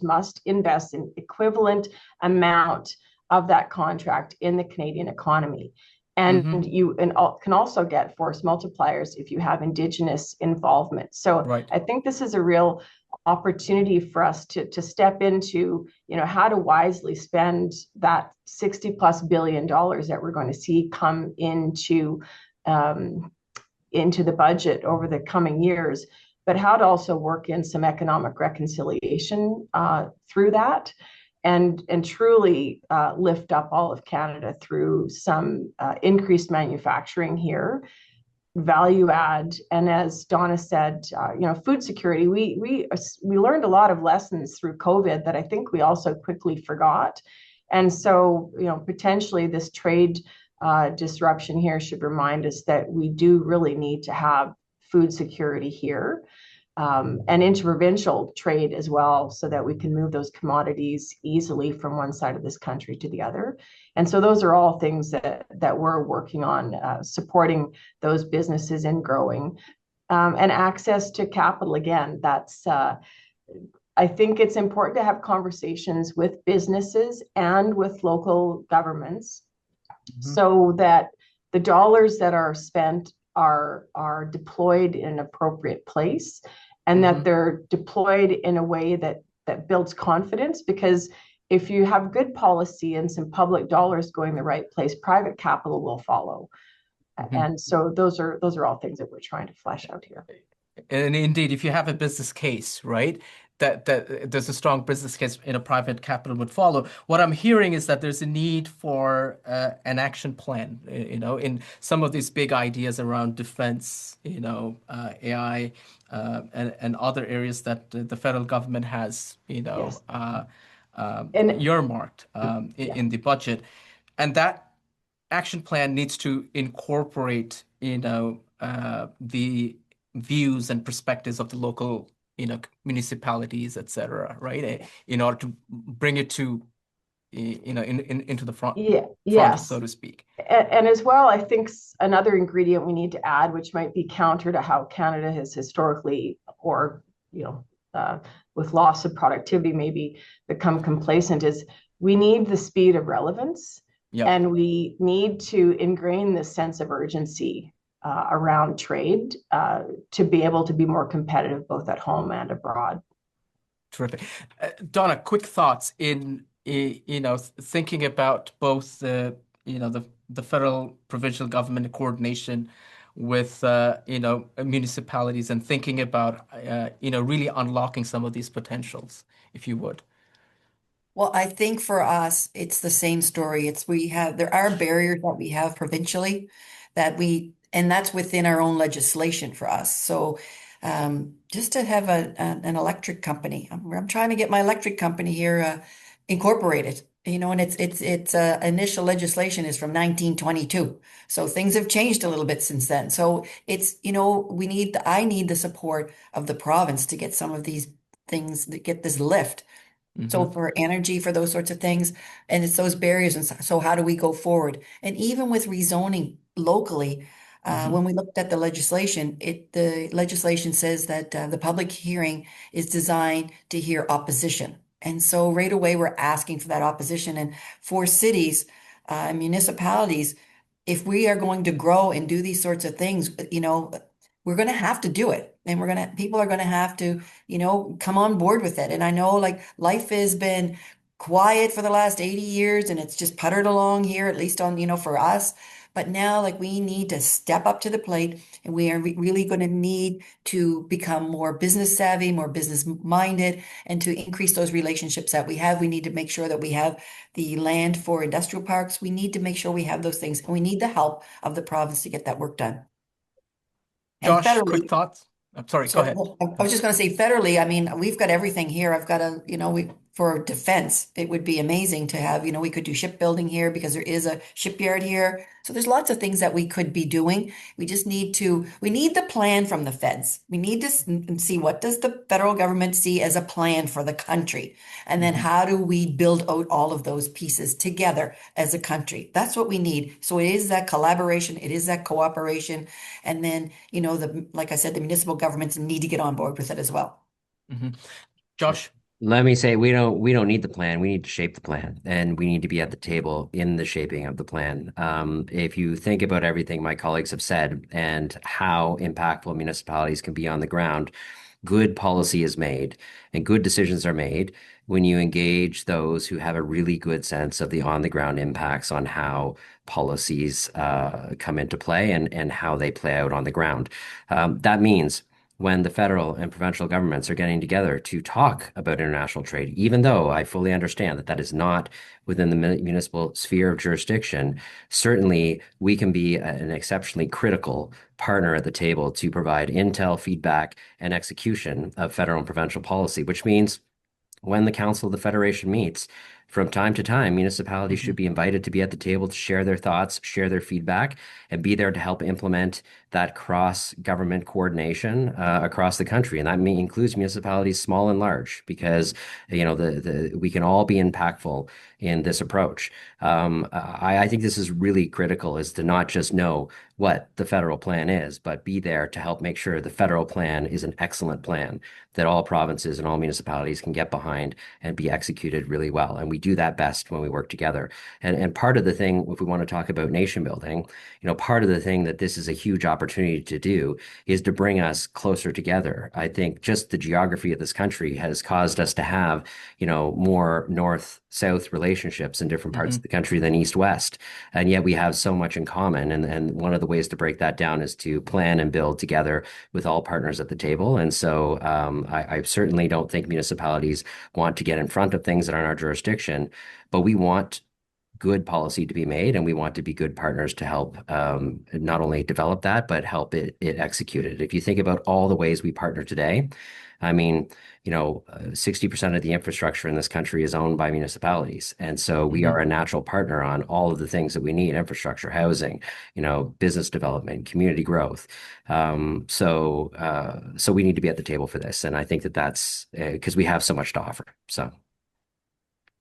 must invest an equivalent amount of that contract in the Canadian economy. And you can also get force multipliers if you have Indigenous involvement. So I think this is a real opportunity for us to step into, how to wisely spend that $60+ billion that we're going to see come into the budget over the coming years, but how to also work in some economic reconciliation through that, and truly lift up all of Canada through some increased manufacturing here, value add, and as Donna said, food security. We learned a lot of lessons through COVID that I think we also quickly forgot, and so potentially this trade disruption here should remind us that we do really need to have food security here, and interprovincial trade as well, so that we can move those commodities easily from one side of this country to the other. And so those are all things that we're working on, supporting those businesses and growing, and access to capital. Again, that's I think it's important to have conversations with businesses and with local governments, so that the dollars that are spent are deployed in an appropriate place, and that they're deployed in a way that builds confidence. Because if you have good policy and some public dollars going the right place, private capital will follow. And so those are all things that we're trying to flesh out here. And indeed, if you have a business case, right, that there's a strong business case, private capital would follow. What I'm hearing is that there's a need for an action plan, in some of these big ideas around defense, AI, and other areas that the federal government has, Yes. earmarked in the budget. And that action plan needs to incorporate, the views and perspectives of the local, municipalities, etc., right? In order to bring it to, into the front, Yes. so to speak. And as well, I think another ingredient we need to add, which might be counter to how Canada has historically, or with loss of productivity, maybe become complacent, is we need the speed of relevance. Yep. And we need to ingrain this sense of urgency around trade to be able to be more competitive both at home and abroad. Terrific. Donna, quick thoughts in thinking about both the the federal provincial government in coordination with municipalities and thinking about really unlocking some of these potentials, if you would. Well, I think for us, it's the same story. There are barriers that we have provincially and that's within our own legislation for us. So, just to have an electric company, I'm trying to get my electric company here, incorporated, and it's initial legislation is from 1922. So things have changed a little bit since then. So I need the support of the province to get some of these things, to get this lift. So Hmm. for energy, for those sorts of things, and it's those barriers. And so how do we go forward? And even with rezoning locally, Hmm. when we looked at the legislation says that the public hearing is designed to hear opposition. And so right away, we're asking for that opposition. And for cities, municipalities, if we are going to grow and do these sorts of things, we're going to have to do it. And people are going to have to come on board with it. And I know like life has been quiet for the last 80 years and it's just puttered along here, at least for us. But now, like, we need to step up to the plate and we are really going to need to become more business savvy, more business minded, and to increase those relationships that we have. We need to make sure that we have the land for industrial parks. We need to make sure we have those things, and we need the help of the province to get that work done. And Josh, quick federally, thoughts. I'm sorry, go so ahead. well, I was just going to say federally, I mean, we've got everything here. I've got for defense, it would be amazing to have, we could do shipbuilding here because there is a shipyard here. So there's lots of things that we could be doing. We need the plan from the feds. We need to see, what does the federal government see as a plan for the country? And then Hmm. how do we build out all of those pieces together as a country? That's what we need. So it is that collaboration, it is that cooperation. And then, like I said, the municipal governments need to get on board with it as well. Hmm. Josh. Let me say we don't need the plan. We need to shape the plan, and we need to be at the table in the shaping of the plan. If you think about everything my colleagues have said and how impactful municipalities can be on the ground, good policy is made and good decisions are made when you engage those who have a really good sense of the on-the-ground impacts on how policies come into play and how they play out on the ground. That means when the federal and provincial governments are getting together to talk about international trade, even though I fully understand that that is not within the municipal sphere of jurisdiction, certainly we can be an exceptionally critical partner at the table to provide intel, feedback, and execution of federal and provincial policy, which means when the Council of the Federation meets, from time to time, municipalities should Hmm. be invited to be at the table to share their thoughts, share their feedback, and be there to help implement that cross-government coordination across the country. And that includes municipalities small and large, because we can all be impactful in this approach. I think this is really critical, is to not just know what the federal plan is, but be there to help make sure the federal plan is an excellent plan that all provinces and all municipalities can get behind and be executed really well. And we do that best when we work together. And part of the thing, if we want to talk about nation building, part of the thing that this is a huge opportunity to do is to bring us closer together. I think just the geography of this country has caused us to have, more north-south relationships in different parts Hmm. of the country than east-west. And yet we have so much in common. And one of the ways to break that down is to plan and build together with all partners at the table. And so I certainly don't think municipalities want to get in front of things that are in our jurisdiction, but we want good policy to be made, and we want to be good partners to help not only develop that, but help it execute it. If you think about all the ways we partner today, I mean, 60% of the infrastructure in this country is owned by municipalities. And so we are Hmm. a natural partner on all of the things that we need: infrastructure, housing, business development, community growth. So we need to be at the table for this. And I think that that's because we have so much to offer. So.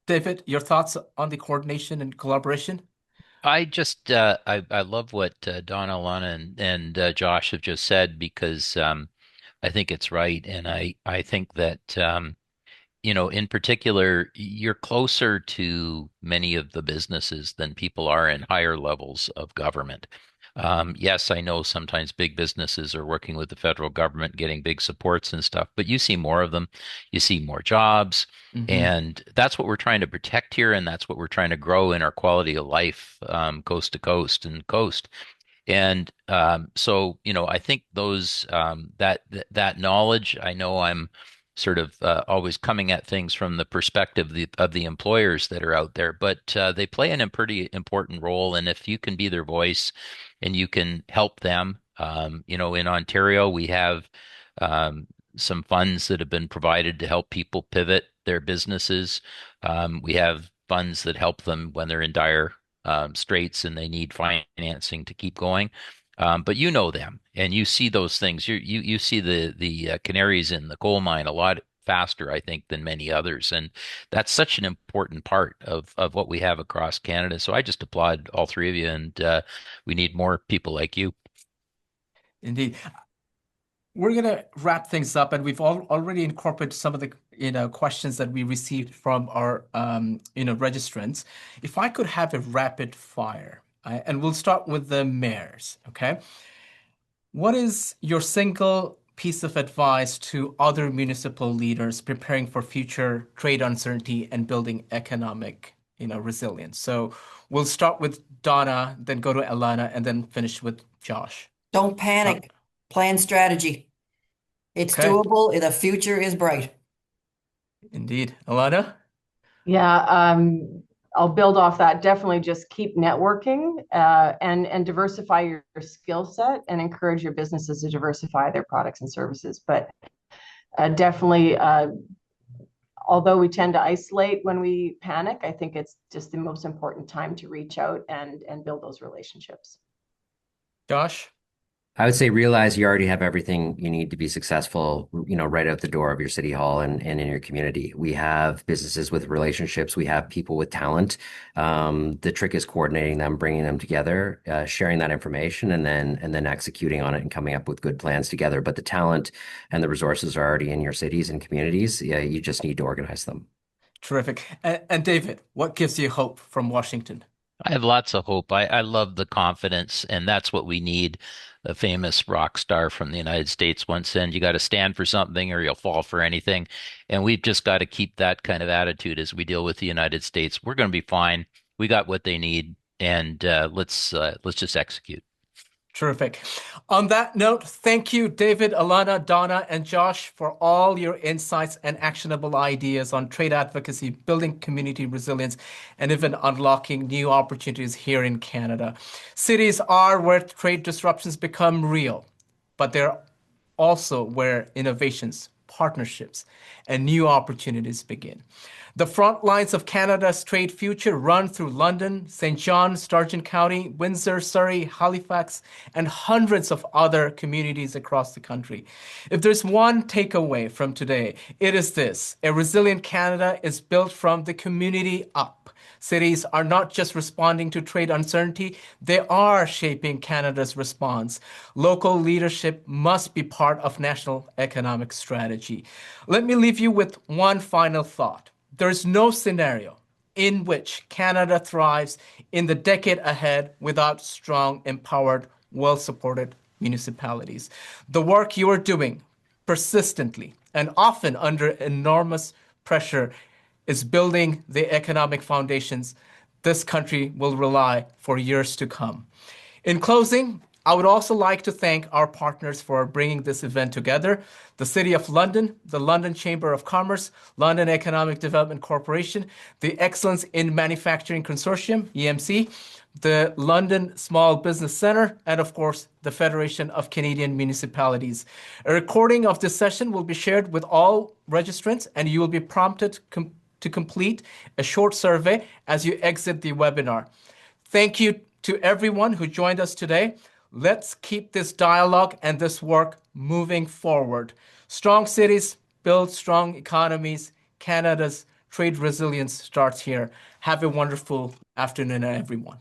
David, your thoughts on the coordination and collaboration? I just I love what Donna, Lana, and Josh have just said, because I think it's right, and I think that in particular, you're closer to many of the businesses than people are in higher levels of government. Yes, I know sometimes big businesses are working with the federal government, getting big supports and stuff, but you see more of them. You see more jobs. Hmm. And that's what we're trying to protect here. And that's what we're trying to grow in our quality of life, coast to coast and coast. And so, I think that knowledge, I know I'm sort of always coming at things from the perspective of the employers that are out there, but they play an pretty important role. And if you can be their voice and you can help them, in Ontario, we have um, some funds that have been provided to help people pivot their businesses. We have funds that help them when they're in dire straits and they need financing to keep going. But you know them and you see those things. You see the canaries in the coal mine a lot faster, I think, than many others. And that's such an important part of what we have across Canada. So I just applaud all three of you, and we need more people like you. Indeed. We're going to wrap things up, and we've already incorporated some of the questions that we received from our registrants. If I could have a rapid fire, and we'll start with the mayors, okay? What is your single piece of advice to other municipal leaders preparing for future trade uncertainty and building economic, resilience? So we'll start with Donna, then go to Alana, and then finish with Josh. Don't Donna. panic. Plan strategy. It's Okay, doable. The future is bright. indeed. Alana? Yeah, I'll build off that. Definitely just keep networking and diversify your skill set and encourage your businesses to diversify their products and services. But definitely, although we tend to isolate when we panic, I think it's just the most important time to reach out and build those relationships. Josh? I would say realize you already have everything you need to be successful, right out the door of your city hall and in your community. We have businesses with relationships. We have people with talent. The trick is coordinating them, bringing them together, sharing that information, and then executing on it and coming up with good plans together. But the talent and the resources are already in your cities and communities. Yeah, you just need to organize them. Terrific. And David, what gives you hope from Washington? I have lots of hope. I love the confidence, and that's what we need. The famous rock star from the United States once said, "You got to stand for something or you'll fall for anything." And we've just got to keep that kind of attitude as we deal with the United States. We're going to be fine. We got what they need, and let's just execute. Terrific. On that note, thank you, David, Alana, Donna, and Josh, for all your insights and actionable ideas on trade advocacy, building community resilience, and even unlocking new opportunities here in Canada. Cities are where trade disruptions become real, but they're also where innovations, partnerships, and new opportunities begin. The front lines of Canada's trade future run through London, St. John, Sturgeon County, Windsor, Surrey, Halifax, and hundreds of other communities across the country. If there's one takeaway from today, it is this: a resilient Canada is built from the community up. Cities are not just responding to trade uncertainty, they are shaping Canada's response. Local leadership must be part of national economic strategy. Let me leave you with one final thought. There is no scenario in which Canada thrives in the decade ahead without strong, empowered, well-supported municipalities. The work you are doing persistently and often under enormous pressure is building the economic foundations this country will rely for years to come. In closing, I would also like to thank our partners for bringing this event together: the City of London, the London Chamber of Commerce, London Economic Development Corporation, the Excellence in Manufacturing Consortium, EMC, the London Small Business Centre, and of course, the Federation of Canadian Municipalities. A recording of this session will be shared with all registrants, and you will be prompted to complete a short survey as you exit the webinar. Thank you to everyone who joined us today. Let's keep this dialogue and this work moving forward. Strong cities build strong economies. Canada's trade resilience starts here. Have a wonderful afternoon, everyone.